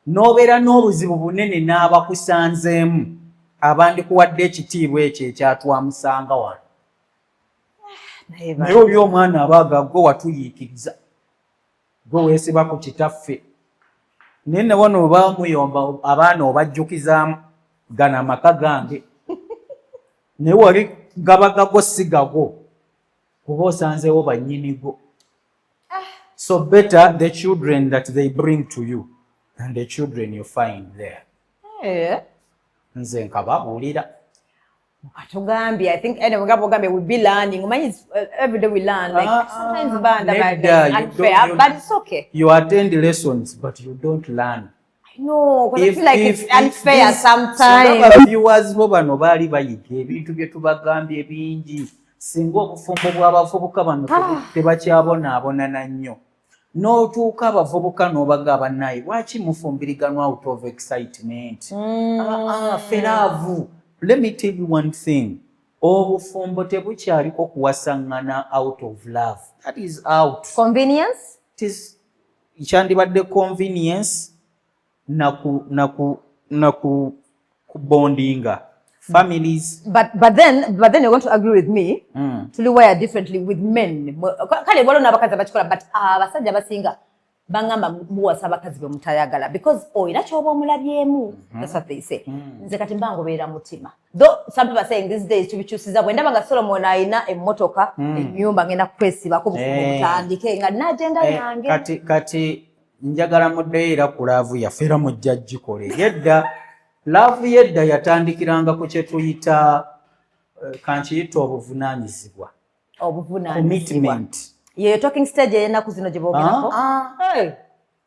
n'obeera n'obuzibu bunene n'abakusanzeemu abandikuwadde ekitiibwa ekyo ekyatwamusanga wano. Naye oli omwana abaaga gwe watuyiikiriza. Gwe weesiba ku kitaffe. Naye ne wano oba muyomba abaana obajjukizaamu gana amaka gange. Naye wali gabagago si gago kuba osanzeewo bannyinigo. So better the children that they bring to you than the children you find there. Nze nkababuulira. Katugambye, I think anyway, we'll be learning. Every day we learn. Like sometimes band unfair, but it's okay. You attend lessons, but you don't learn. I know, because I feel like it's unfair sometimes. Viewers bo bano baali bayiga ebintu bye tubagambye bingi. Singa obufumbo bw'abavubuka bano tebakyabonaabonana nnyo. N'otuuka abavubuka n'obagamba naye lwaki mufumbiriganwa out of excitement? Feraavu. Let me tell you one thing. Obufumbo tebukyaliko kuwasaŋŋana out of love. That is out. Convenience? It is kyandibadde convenience naku bondinga. Families. But then you're going to agree with me to wire differently with men. Kale bolo nabakazi bakikola but abasajja basinga bangamba muwasa abakazi be mutayagala because oyina kyoba omulabyemu. That's what they say. Nze kati mbangobeera mutima. Though some people are saying these days tubikyusiza bwe ndaba nga Solomon ayina emmotoka ennyumba ngenda kwesibako bufumu butandike nga n'agenda yange. Kati njagala muddeyo era ku laavu yaffe era mujja gikole. Yedda laavu yedda yatandikiranga ku kye tuyita kankiyita obuvunaanyizibwa. Commitment. You're talking stage y'ennaku zino gye boogerako?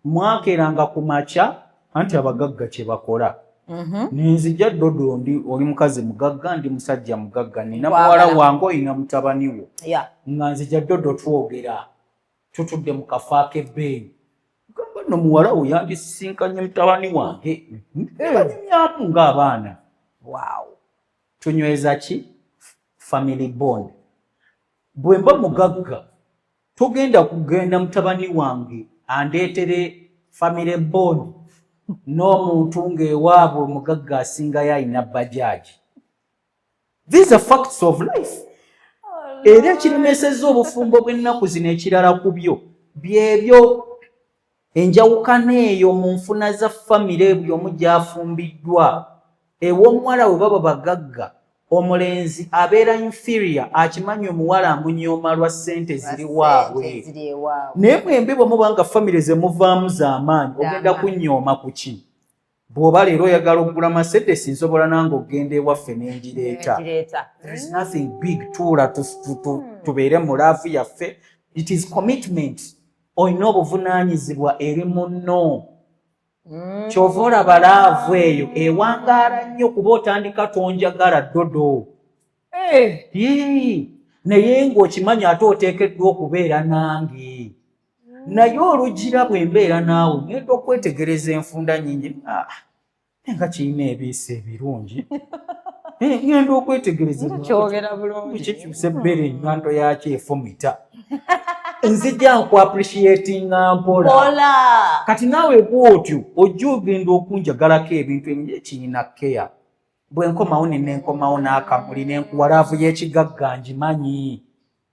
Mwakeranga ku makya anti abagagga kye bakola. Nenzija Dodo oli mukazi mugagga ndi musajja mugagga nina muwala wange oyina mutabani wo. Nga nzija Dodo twogera tutudde mu kafo k'ebbeeyi. Gamba no muwala wo yandisinkanye mutabani wange. Banyumyamu ng'abaana. Tunyweza ki? Family bond. Bwe mba mugagga tugenda kugenda mutabani wange andeetere family bond n'omuntu ng'ewaabwe omugagga asingayo alina bajaaji. These are facts of life. Era ekiremesezza obufumbo bw'ennaku zino ekirala ku byo byebyo enjawukana eyo mu nfuna za family ebyo omu gyafumbiddwa. Ew'omuwala we baba bagagga omulenzi abeera inferior akimanyi omuwala amunyooma lwa ssente ziri waabwe. Naye mwembi bwe muba nga family ze muvaamu z'amaanyi ogenda kunnyooma ku ki? Bw'oba leero oyagala okugula Mercedes nsobola nange okugenda ewaffe n'engireeta. There is nothing big. Tuula tubeere mu laavu yaffe. It is commitment. olina obuvunaanyizibwa eri munno. Kyova olaba laavu eyo ewangaala nnyo kuba otandika tonjagala dodo. Naye ng'okimanya ate oteekeddwa okubeera nange. Naye olugira bwe mbeera naawe ngenda okwetegereza enfunda nnyingi. Nga kirina ebiisa ebirungi. Ngenda okwetegereza kikyusa ebbere ennywanto yakyo efumita. Nzija nku-appreciatinga mpola. Kati naawe bw'otyo ojja ogenda okunjagalako ebintu ekirina keya. Bwe nkomawo nenkomawo n'akamuli n'enkuwa laavu y'ekigagga ngimanyi.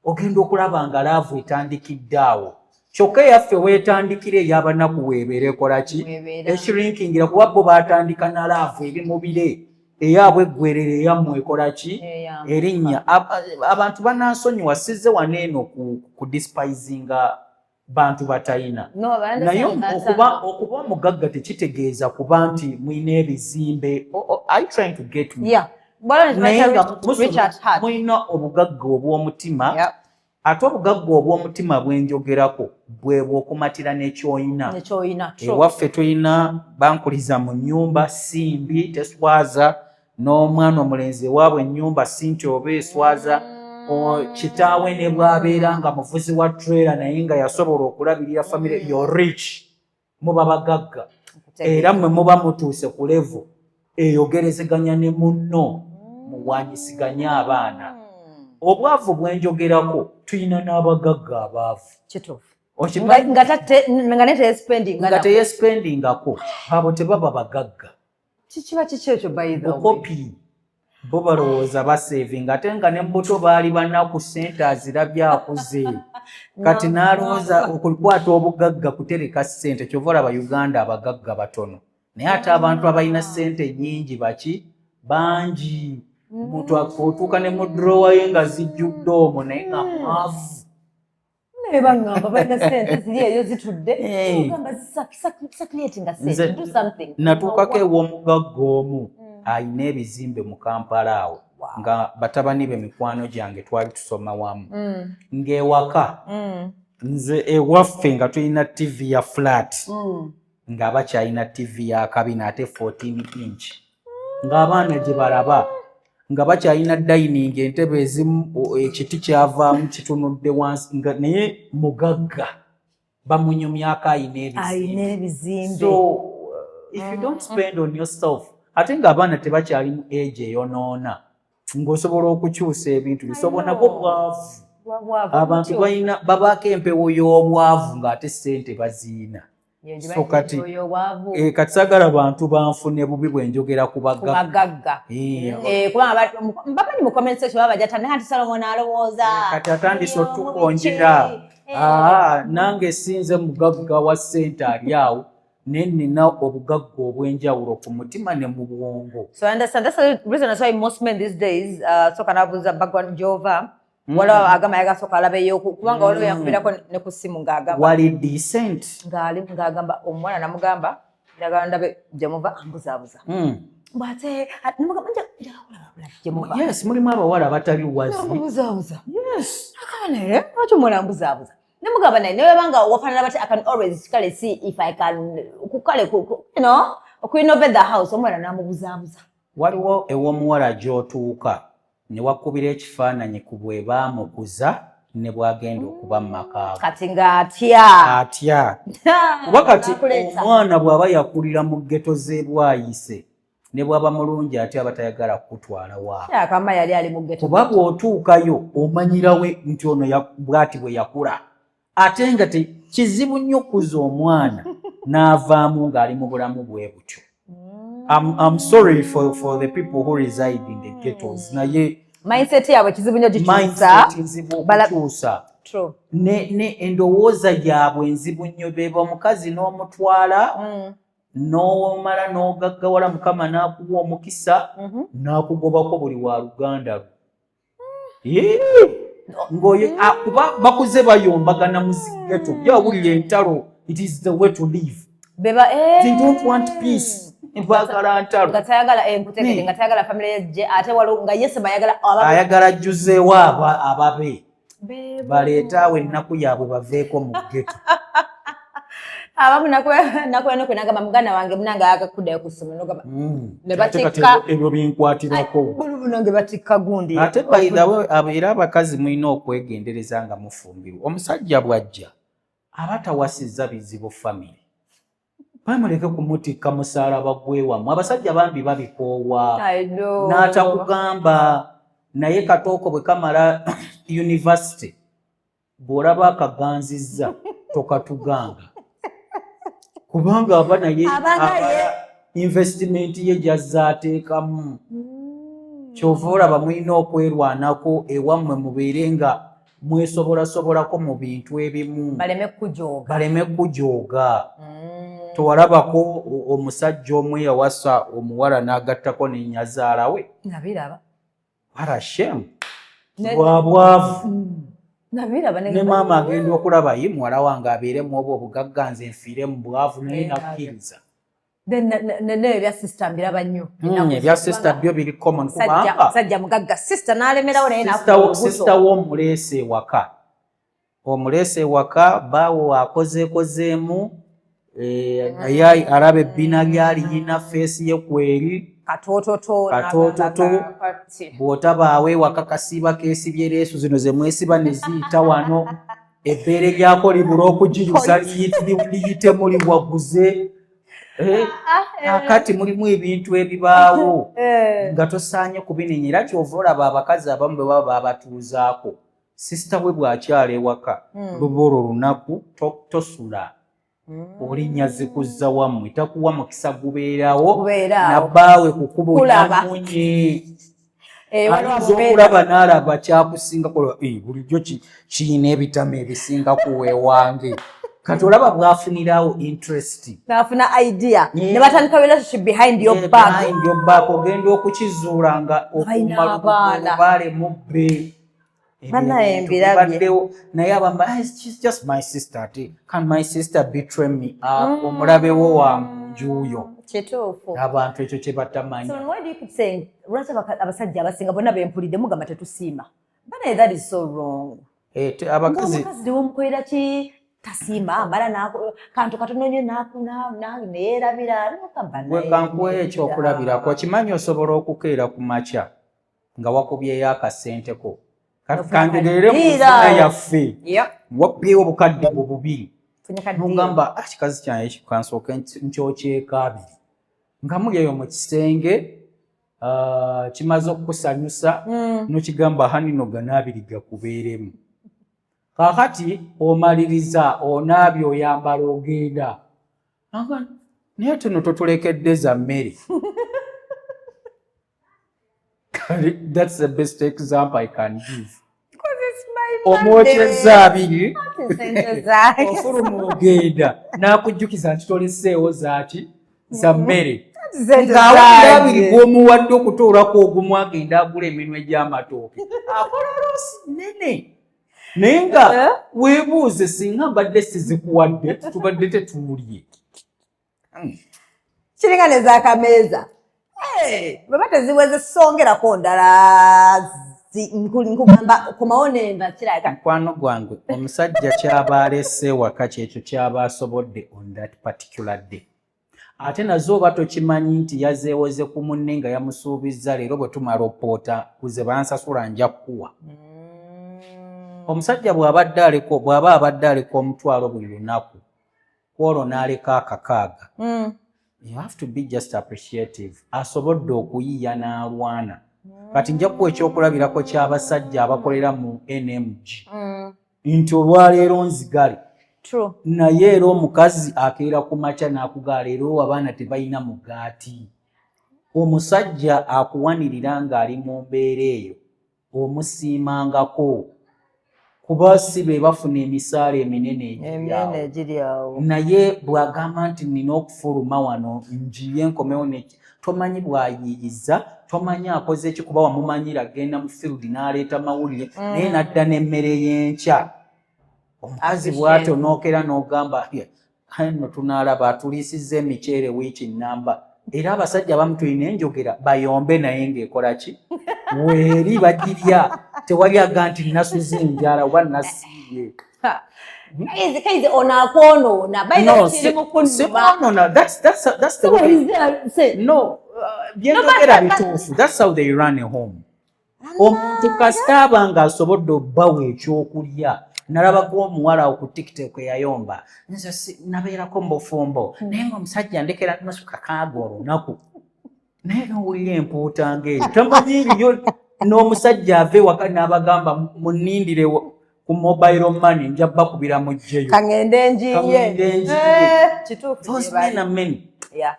Ogenda okulaba nga laavu etandikidde awo. Kyokka eyaffe weetandikira ey'abanaku weebeera ekola ki? Eshrinkingira kuba bo baatandika na laavu eri mu bire. Eyaabwe eggwerere eyammwe ekola ki? Erinnya. Abantu banansonyiwa sizze wano eno ku despisinga bantu batayina. Naye okuba omugagga tekitegeeza kuba nti mulina ebizimbe. Are you trying to get me? Naye nga mulina obugagga obw'omutima. Ate obugagga obw'omutima bwe njogerako bwe bw'okumatira n'ekyoyina. Ewaffe tuyina bankuliza mu nnyumba simbi teswaza, n'omwana omulenzi ewaabwe ennyumba sinti oba eswaza. Kitaawe ne bw'abeera nga muvuzi wa trailer naye nga yasobola okulabirira family, you're rich. Muba bagagga. Era mmwe muba mutuuse ku level eyogerezeganya ne munno muwanyisiganya abaana. Obwavu bwenjogerako tuyina n'abagagga abaavu. Nga teyespendingako abo tebaba bagagga. Kikiba kiki ekyo by the way? Bukopi bo balowooza basevinga ate nga ne mbuto baali bannaku ssente azirabye akuze. Kati n'alowooza okukwata obugagga kutereka ssente. Kyova olaba Uganda abagagga batono. Naye ate abantu abalina ssente nnyingi baki? Bangi. Omuntu otuuka ne mu drawer ye nga zijjudde omwo naye nga mwavu. Naye bangamba balina ssente ziri eyo zitudde. Ogamba zisakulatinga ssente. Do something. Natuukako ew'omugagga omu ayina ebizimbe mu Kampala awo. Nga batabani be mikwano gyange twali tusoma wamu. Ng'ewaka nze ewaffe nga tulina TV ya flat. Nga bakyalina TV ya kabina ate 14 inch. Ng'abaana gye balaba nga bakyalina dining entebe ezimu ekiti kyavaamu kitunudde wansi naye mugagga bamunyumyako ayina ebizimbe. So if you don't spend on yourself, ate ng'abaana tebakyali mu age eyonoona ng'osobola okukyusa ebintu bisobona bo bwavu. Abantu babaako empewo y'obwavu ng'ate ssente baziina. So kati saagala bantu banfune bubi bwe njogera ku bagagga. Kubanga bamanyi mu comment section babajja tane anti Solomon alowooza. Kati atandise otukonjera. Nange sinze mugagga wa ssente ali awo naye nina obugagga obw'enjawulo ku mutima ne mu bwongo. So I understand. That's the reason why most men these days soka nabuuza background Jova. Wala agamba yagasooka alabeyo kubanga waliwo yakubirako ne ku ssimu ng'agamba wali decent ng'agamba omuwala namugamba njagala ndabe gye muva ambuzaabuza bw'ate yes mulimu abawala batali wazi ambuzaabuza akaba naye lwaki omuwala ambuzaabuza ne mugamba naye ne banga wafaanana bati I can always kale see if I can kukale okuinnovate the house omuwala n'amubuzaabuza. Waliwo ew'omuwala gy'otuuka ne wakubira ekifaananyi ku bwe baamukuza ne bwagenda okuba mu maka kati ng'atya kuba kati omwana bw'aba yakulira mu ggeto z'ebwayise ne bw'aba mulungi ate aba tayagala kutwala waabwe kuba bw'otuukayo omanyirawe nti ono bw'ati bwe yakula ate nga kizibu nnyo okuza omwana n'avaamu ng'ali mu bulamu bwe butyo. I'm sorry for the people who reside in the ghettos. Naye mindset yabwe kizibu nnyo gikyusa. True. Ne endowooza yabwe nzibu nnyo beba omukazi n'omutwala n'omala n'ogaggawala Mukama n'akuwa omukisa n'akugobako buli wa luganda lwo. Ng'oyo kuba bakuze bayombagana mu ghetto byawulira entalo. It is the way to live. They don't want peace. Ngatayagala enkutekete ngatayagala family ye ate walo nga Yesu bayagala ayagala jjuzeewo ababe baleetaawo ennaku yaabwe baveeko mu ggeto. Abamu nakweno kwenagamba muganda wange munanga akakuddayo ku ssomero ne batikka ebyo binkwatirako nange batikka gundi. Ate by the way era abakazi mulina okwegendereza nga mufumbirwa. Omusajja bw'ajja aba tawasizza bizibu family. Bamuleke kumutikka musaalaba gwewamu. Abasajja bambi babikoowa n'atakugamba naye katooko bwe kamala university bw'olaba akaganzizza tokatuganga. Kubanga aba naye investment ye gyazza ateekamu. Kyova olaba mulina okwerwanako ewammwe mubeere nga mwesobolasobolako mu bintu ebimu. Baleme kujooga. Tewalabako omusajja omwe yawasa omuwala n'agattako n'ennyazaala we. Nabiraba. What a shame. Bwabwavu. Ne maama agenda okulaba ye muwala wange abeeremu obwo obugagga nze nfiire mu bwavu naye nakkiriza. Ebya sister mbiraba nnyo. Ebya sister byo biri common kubanga sajja mugagga sister n'alemerawo naye n'afuuka sister w'omuleese ewaka. Omuleese ewaka baawo akozeekozeemu naye alaba ebbina lyali yina feesi ye kweri. Katoototo bw'otabaawo ewaka kasiiba keesibye leesu zino ze mwesiba ne ziyita wano ebbeere lyako libula okugiyuza liyitemu liwaguze. Akati mulimu ebintu ebibaawo nga tosaanye kubinenya era kyova olaba abakazi abamu bwe baba babatuuzaako. Sisita we bw'akyala ewaka luba olwo lunaku tosula. Olinnya zikuzza wammwe takuwa mukisa gubeerawo nabbaawe kukuba onyamunye. Ayinza okulaba n'alaba kyakusingako bulijjo kiyina ebitama ebisinga kuweewange. Kati olaba bwafunirawo interest. N'afuna idea. Ne batandika relationship behind your back. Behind your back ogenda okukizuula nga okumala baale mubbe. Naye abamba she's just my sister. Can my sister betray me? Omulabewo wa njuyo. Kituufu. Abantu ekyo kye batamanyi. So why do you keep saying lwaki abasajja abasinga bonna bempulidde mugamba tetusiima? But that is so wrong. Abakazi omukolera ki tasiima amala kantu katono nnyo neerabira gwe kankuwa ekyokulabirako kimanyi osobola okukeera ku makya nga wakubyeyo akasenteko. Kandegerere mu nfuna yaffe wabyeyo obukadde bubiri nogamba kikazi kyange kansooke nkyokyekaabiri nga muli eyo mu kisenge kimaze okukusanyusa nokigamba hanino ganaabiri gakubeeremu. Kakati omaliriza onaabye oyambala ogenda naye tuno totulekedde za mmere. That's the best example I can give. Omwokyeza abiri ofuluma ogenda n'akujjukiza nti toleseewo zaaki za mmere ng'awabiri gw'omuwadde okutuulako ogumu agenda agula eminwe gy'amatooke akola loosi nnene naye nga weebuuze singa mbadde sizikuwadde tubadde tetuulye. Kiringa ne zaakameeza bweba teziweze songerako ndala nkugamba komawo nemba kiraga. Mukwano gwange omusajja kyaba alese ewaka kyekyo kyaba asobodde on that particular day. Ate nazo oba tokimanyi nti yazeewoze ku munne nga yamusuubizza leero bwe tumala opoota kuze bansasula nja kukuwa. Omusajja bw'aba abadde aleka omutwalo buli lunaku olwo n'aleka akakaaga. You have to be just appreciative. Asobodde okuyiya n'alwana. Kati nja kuwa ekyokulabirako ky'abasajja abakolera mu NMG. Nti olwaleero nzigale. Naye era omukazi akeera ku makya n'akugala leero abaana tebalina mugaati. Omusajja akuwanirira ng'ali mu mbeera eyo omusiimangako. Kuba si be bafuna emisaala eminene egiryawo. Naye bw'agamba nti nina okufuluma wano njiye nkomewo tomanyi bw'ayiiyiza tomanyi akoze eki kuba wamumanyira agenda mu field n'aleeta mawulire naye n'adda n'emmere y'enkya. Omukazi bw'atyo n'okera n'ogamba nno tunaalaba atuliisizza emiceere wiiki nnamba era abasajja abamu tulina enjogera bayombe naye ng'ekola ki weeri bagirya tewali aga nti nasuze enjala oba nasiibye. Kaize onakwonoona bayina kiri mu kunnuma. That's the way. No, byendogera bituufu. That's how they run a home. Omuntu kasita aba ng'asobodde obbawa ekyokulya nalabako omuwala ku TikTok eyayomba nze nabeerako mbufumbo naye ng'omusajja ndekera nasuka kaaga olunaku naye nowulira empuuta ng'eyo tamanyi eriyo n'omusajja ave waka n'abagamba munindire ku mobile money nja bakubira mujjeyo kangende njiye those men are men.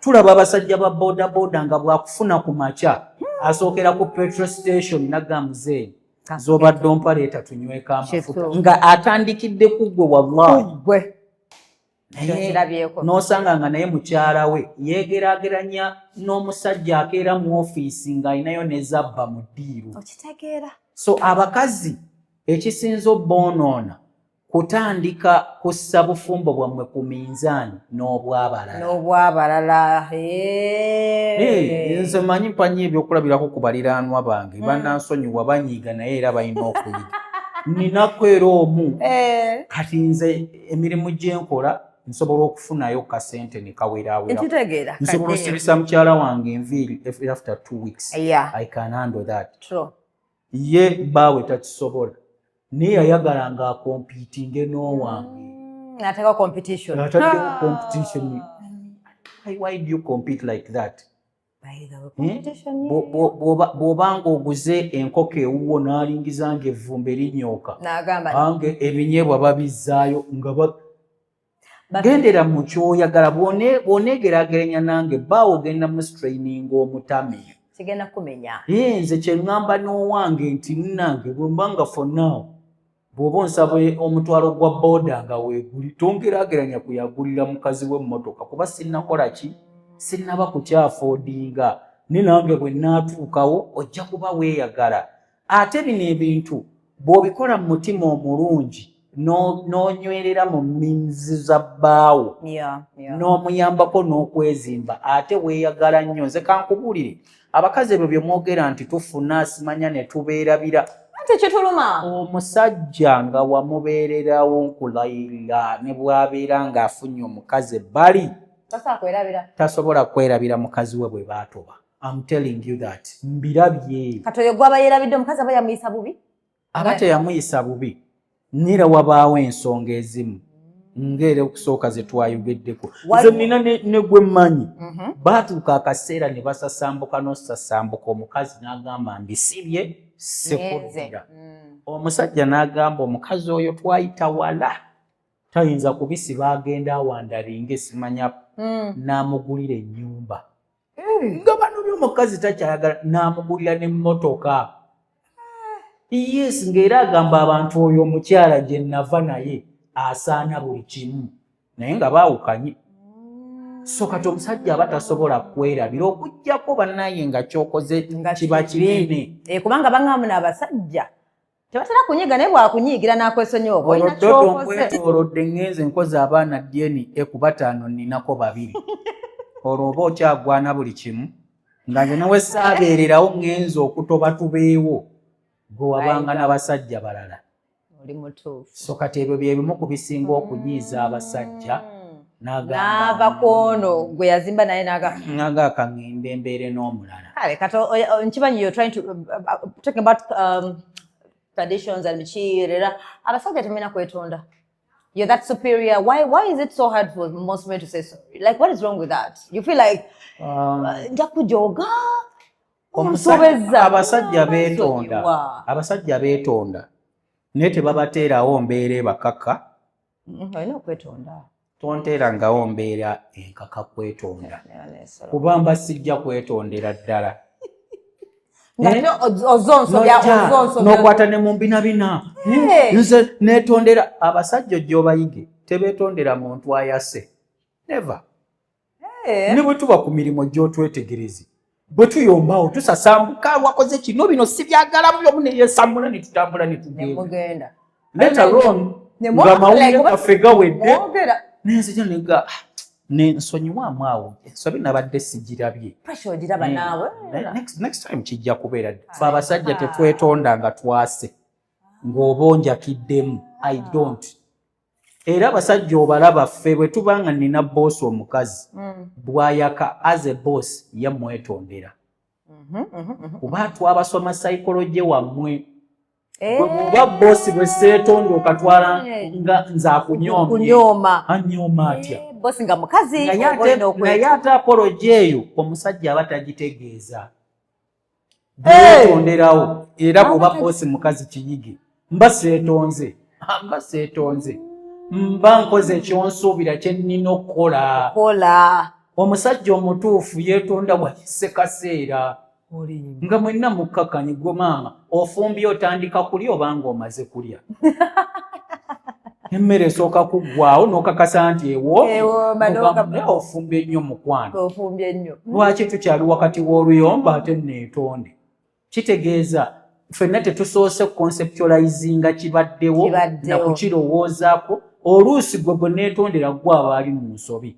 Tulaba abasajja ba boda boda nga bwakufuna ku maca asookera ku petrol station nagamuze zobadde ompaleeta tunyweka amafuta nga atandikidde kuggwe wallahi n'osanga nga naye mukyala we yeegeraageranya n'omusajja akeera mu ofiisi ng'alinayo ne zabba mu ddiiru. So abakazi ekisinza obboonoona kutandika kussa bufumbo bwammwe ku minzaani n'obwabalala. Nze manyi mpanyi ebyokulabirako ku baliraanwa bange bannansonyiwa banyiiga naye era balina okuyiga. Ninako era omu kati nze emirimu gye nkola nsobola okufunayo kasente ne kaweeraawera. Nsobola osibisa mukyala wange enviiri after 2 weeks. I can handle that. Ye baawe takisobola. Naye yayagala nga akompiitinge n'owange. Nataka competition. Why do you compete like that? Bw'obanga oguze enkoko ewuwo n'alingiza ng'evvumbe linyooka ange ebinyeebwa babizzaayo nga gendera mu kyoyagala bw'oneegeraageranya nange baawo ogenda mu straining omutame kigenda kumenya. Nze kye ŋŋamba n'owange nti nange bwe mba nga for now bw'oba onsaba omutwalo gwa booda nga weeguli tongeraageranya kuyagulira mukazi w'emmotoka kuba sinnakola ki sinnaba kukyafoodinga ne nange bwe nnaatuukawo ojja kuba weeyagala. Ate bino ebintu bw'obikola mu mutima omulungi n'onywerera mu mminzi za bbaawo n'omuyambako n'okwezimba ate weeyagala nnyo. Nze kankubuulire abakazi ebyo bye mwogera nti tufuna simanya ne tubeerabira omusajja nga wamubeererawo nkulayirira ne bw'abeera ng'afunye omukazi ebbali tasobola kwerabira mukazi we bwe baatoba. I'm telling you that. Mbirabye. Katoyo gwaba yerabidde omukazi aba yamuyisa bubi? Aba teyamuyisa bubi. Nira wabaawo ensonga ezimu ng'era okusooka ze twayogeddeko. Nze nina ne gwe mmanyi. Baatuuka akaseera ne basasambuka n'osasambuka omukazi n'agamba mbisibye sekuddira. Omusajja n'agamba omukazi oyo twayita wala tayinza kubisiba agenda awandalinga simanya n'amugulira ennyumba. Nga bano by'omukazi takyayagala n'amugulira n'emmotoka. Yes, ng'era agamba abantu oyo omukyala gye nava naye asaana buli kimu naye nga baawukanye. So kati omusajja aba tasobola kwerabira okuggyako bannaye nga kyokoze kiba kinene. Kubanga baŋŋamba n'abasajja tebatera kunyiga naye bwakunyiigira n'akwesonyiwa oba olina kyokoze. Olodde ngenze nkoze abaana DNA ku 5 ninako 2. Olwo oba okyagwana buli kimu nga nze nawe saabeererawo ngenze okutoba tubeewo gwe wabanga n'abasajja balala. So kati ebyo bye bimu ku bisinga okunyiiza abasajja n'ava kwono gwe yazimba naye naga kaŋŋende embeere n'omulala. Nkimanyi you're trying to talking about traditions and michiirera abasajja temena kwetonda. You're that superior. Why is it so hard for most men to say sorry? Like, what is wrong with that? You feel like njakujoga abasajja beetonda naye tebabateerawo mbeera bakaka. Olina okwetonda. Tonteerangawo mbeera enkaka kwetonda kuba mba sijja kwetondera ddala. N'okwata ne mu mbinabina nze neetondera. Abasajja gy'obayige tebeetondera muntu ayase. Never. Ne bwe tuba ku mirimu gy'otwetegereze bwe tuyombawo tusasambuka wakoze kino bino si byagala byo ne yeesambula ne tutambula ne tugenda. Later on nga mawulire gaffe gawedde nenze nega nsonyiwamu awo ensobi nabadde sigirabye. Pressure ogiraba naawe. Next time kijja kubeera ffe abasajja tetwetonda nga twase ng'obonjakiddemu. I don't. Era abasajja obalaba ffe bwe tubanga nina boss omukazi bw'ayaka as a boss ye mwetondera. Kuba twabasoma psychology wammwe. Bw'oba boss bwe seetonda okatwala nga nze akunyooma. Anyooma atya? Boss nga mukazi. Naye ate apology eyo omusajja aba tagitegeeza. Bwetonderawo era bw'oba boss mukazi kiyige. Mba seetonze. Mba nkoze kyonsuubira kye nnina okukola. Omusajja omutuufu yeetonda bwayise kaseera. Nga mwenna mukkakanye gwe maama ofumbye otandika kulya obanga omaze kulya. Emmere esooka kuggwaawo n'okakasa nti ewo ofumbye nnyo mukwano. Lwaki tukyali wakati w'oluyomba ate neetonde? Kitegeeza ffenna tetusoose conceptualizinga kibaddewo na kukirowoozaako. Oluusi gwe bwe neetondera gwe aba ali mu nsobi.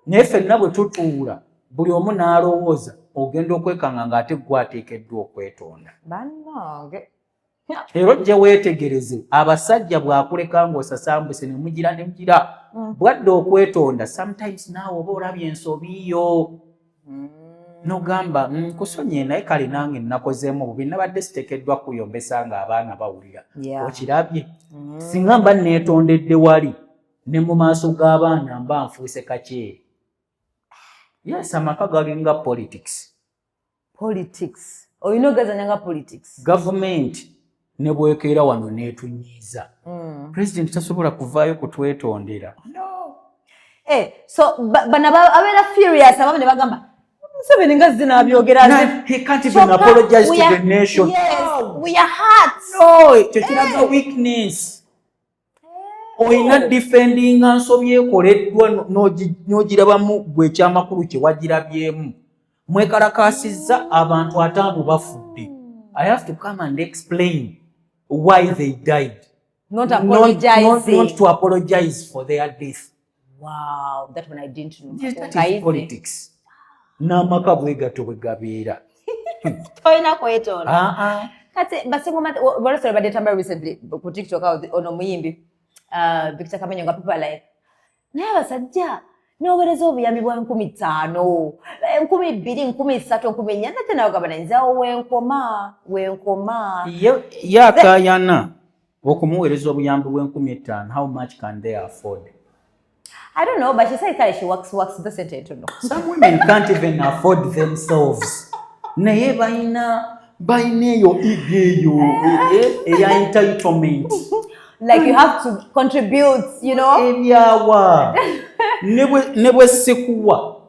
Naye ffenna bwe tutuula buli omu n'alowooza ogenda okwekanga ng'ate gwe ateekeddwa okwetonda. Bannange. Era ojja weetegereze abasajja bw'akuleka ng'osasambuse ne mugira bwadde okwetonda sometimes naawe oba olabye ensobi yo n'ogamba nkusonyiye naye kale nange nakozeemu bubi nabadde siteekeddwa kuyombesa ng'abaana bawulira. Okirabye singa mba neetondedde wali ne mu maaso g'abaana mba nfuuse kakyeri. Yes, amaka galinga politics. Olina ogazanya nga politics. Government ne bwekeera wano neetunyiiza. President tasobola kuvaayo kutwetondera. So bano abeera furious abamu ne bagamba Museveni nga zinaabyogera. He can't even apologize to the nation. Yes, we are hurt. No, ekyo kiraga weakness. Oyina defending nsobi ekoleddwa n'ogirabamu gwe ekyamakulu kye wagirabyemu. Mwekalakaasizza abantu 5 bafudde. I have to come and explain why they died. Not apologizing. Not to apologize for their death. Wow, that one I didn't know. Yes, that is politics. N'amaka bwe gato bwe gabeera. Toyina kwetonda. Kati basingoma wale badde tamba recently ku TikTok ono muyimbi Victor Kamenyo nga people like naye abasajja n'obereza obuyambi bwa 15,000 2,000 3,000 4,000 nate nawe gabana nzawo wenkoma yakayana okumuweereza obuyambi bwa 15,000. How much can they afford? I don't know, but she said she works the center. I don't know. Some women can't even afford themselves. Naye bayina eyo igeyo eya entitlement. Like you have to contribute, you know. Ebyawa. Ne bwe sikuwa.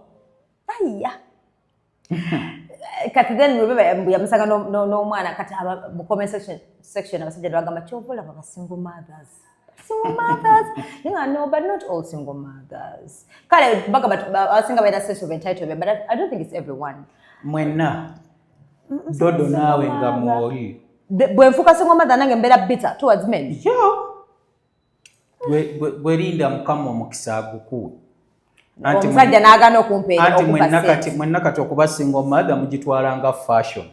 Aya. Kati then remember yamusanga no mwana kati mu comment section abasajja bagamba kyobola baba single mothers. Single mothers. No, but not all single mothers. Kale I think about that sense of entitlement, but I don't think it's everyone. Mwenna. Dodo nawe nga mwoli. Bwe nfuka single mother nange mbera bitter towards men. Bwe linda mukama omukisa agukuwe. Omusajja n'agaana okumpeera. Anti mwenna kati okuba single mother mugitwala nga fashion.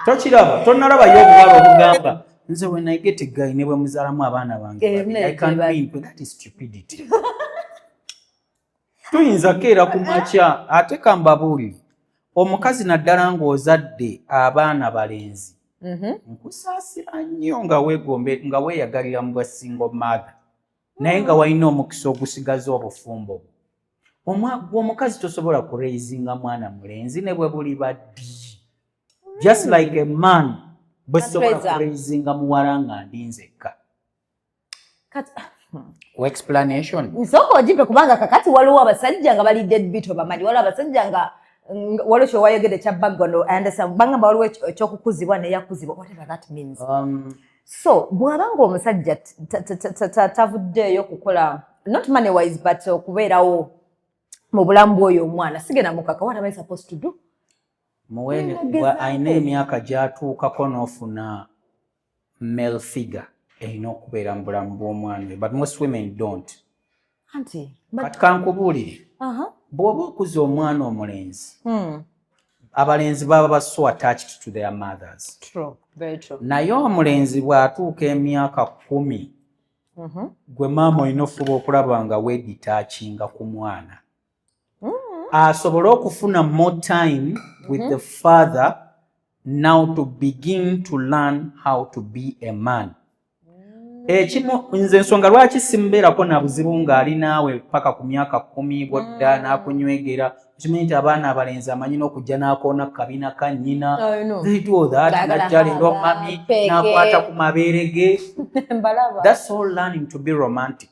Tokiraba, tonnalaba y'obuwala obugamba. Nze when I get a guy ne bwe muzaalamu abaana bange. I can't be, that is stupidity. Tuyinza keera ku makya ate kambabuuli. Omukazi naddala ng'ozadde abaana balenzi. Nkusaasira nnyo nga weeyagalira mu bwa single mother. Naye nga walina omukisa ogusigaza obufumbo. Omukazi tosobola kuraisinga mwana mulenzi ne bwe buli baddi. Just like a man bwe sobola kuraisinga muwala nga ndi nzekka. Explanation. Nsoko ojipe kubanga kakati waliwo abasajja nga bali deadbeat obamanyi waliwo abasajja nga waliwo kyewayogedde kya background I understand bangamba waliwo ekyokukuzibwa neyakuzibwa whatever that means. So bw'abanga omusajja tavuddeeyo kukola not money wise but okubeerawo mu bulamu bw'oyo omwana sigenda mukaka what am I supposed to do? Muwene ayina emyaka gy'atuukako n'ofuna male figure erina okubeera mu bulamu bw'omwana but most women don't. Auntie. Kati kankubuulire. Bw'oba okuza omwana omulenzi. Abalenzi baba so attached to their mothers. True, very true. Naye omulenzi bw'atuuka emyaka 10, gwe maama olina ofuba okulaba nga weeditachinga ku mwana. Asobole okufuna more time with the father now to begin to learn how to be a man. Ekimu nze ensonga lwaki simbeerako na buzibu ng'ali naawe paka ku myaka 10 bwodda n'akunywegera. Kimanyi nti abaana abalenzi amanyi n'okujja n'akoona ku kabina ka nnyina. They do that. Najja leero mami n'akwata ku mabeere ge. That's all learning to be romantic.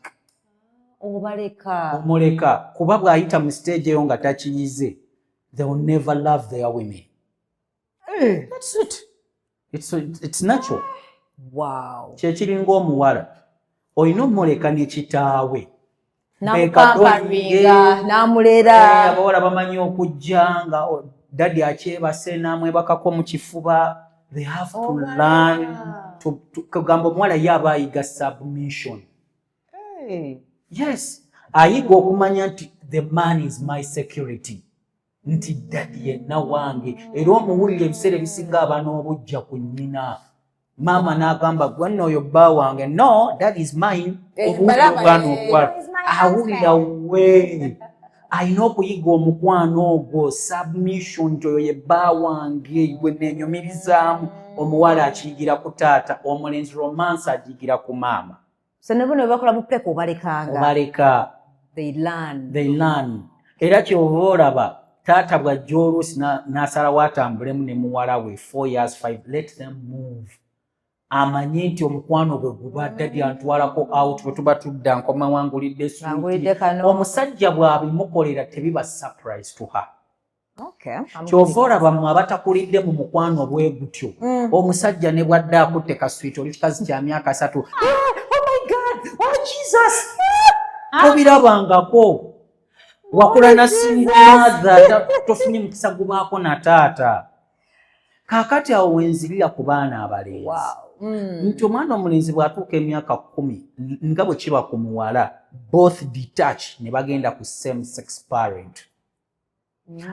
Omuleka kuba bw'ayita mu stage eyo nga takiyize, they will never love their women. That's it. It's natural. Wow. Kyekiringa omuwala olina omuleka ne kitaawe n'amulera. Abawala bamanyi okujja nga dadi akyebase n'amwebakako mu kifuba. They have to learn kugamba omuwala ye aba ayiga submission. Yes, ayiga okumanya nti the man is my security, nti dadi yenna wange, era omuwulire ebiseera ebisinga aba n'obujja ku nnyina. Mama n'agamba gwe nno oyo bba wange. No, that is mine. Awulira we alina okuyiga omukwano ogwo, submission, nti oyo ye bba wange gwe neenyumirizaamu. Omuwala akiyigira ku taata, omulenzi romance agiyigira ku maama. So ne bano bakola mu peko obaleka. They learn. Era kyova olaba taata bw'ajja oluusi n'asalawo atambulemu ne muwala we 4 years 5, let them move. Amanyi nti omukwano gwe guba dadi antwalako out bwe tuba tudda nkoma wangulidde suuti. Omusajja bw'abimukolera tebiba surprise to her. Kyova olaba mmwe abatakulidde mu mukwano bwe gutyo. Omusajja ne bwadde akutte kaswiti oli kikazi kya myaka 3. Oh my God! Oh Jesus! Tobirabangako. Wakula na single mother tofunye mukisa gubaako na taata. Kaakati awo wenzirira ku baana abalenzi. Nti omwana omulenzi bw'atuuka emyaka 10 nga bwe kiba ku muwala, both detach ne bagenda ku same sex parent.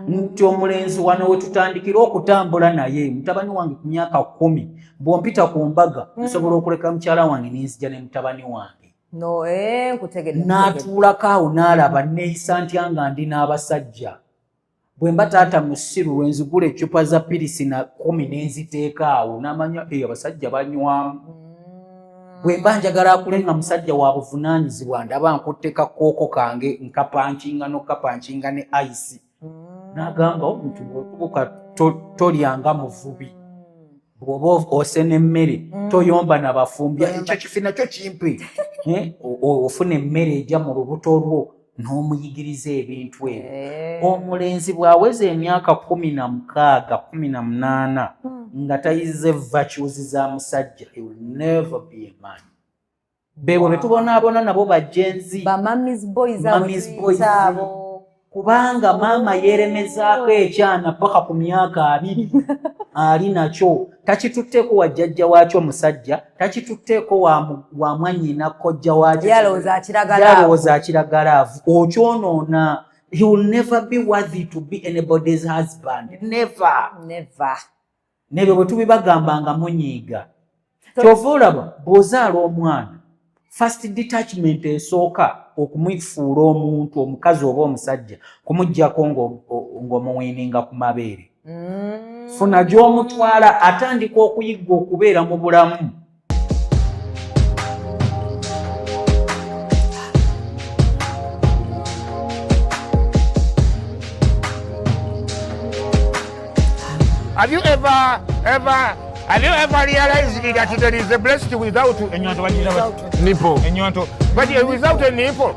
Nti omulenzi wano we tutandikira okutambula naye, mutabani wange ku myaka 10 bw'ompita ku mbaga nsobola okuleka mukyala wange n'enzija ne mutabani wange. N'atuulako awo n'alaba neeyisa ntya nga ndi n'abasajja. Bwe mba taata musiru lwe nzigula eccupa za pirisi na 10 n'enziteeka awo n'amanya abasajja banywamu. Bwe mba njagala akule nga musajja wa buvunaanyizibwa, ndaba nkutte kakooko kange nkapankinga n'okapankinga ne ice. N'agamba omuntu bw'otubuka tolyanga muvubi. Bw'oba osena emmere toyomba na bafumbya. Ekyo kifi nakyo kimpe. Ofuna emmere ejja mu lubuto lwo n'omuyigiriza ebintu ebyo. Omulenzi bw'aweza emyaka 16, 18 nga tayize virtues za musajja, he will never be a man. Bebo betubonaabona nabo bajjenzi. Mami's boys abo. Kubanga maama yeeremezaako ekyana paka ku myaka 20 ali nakyo. Takitutteeko wa jjajja waakyo musajja, takitutteeko wa mwannyina kojja waakyo. Yalowooza akiragalaavu. Okyonoona. He will never be worthy to be anybody's husband. Never. Nebyo bwe tubibagambanga munyiiga. Kyova olaba bw'ozaala omwana, first detachment esooka okumufuula omuntu, omukazi oba omusajja, kumuggyako ng'omuwiininga ku mabeere. Funa gy'omutwala atandika okuyiga okubeera mu bulamu. Have you ever realized that there is a breast without a nipple? But without a nipple.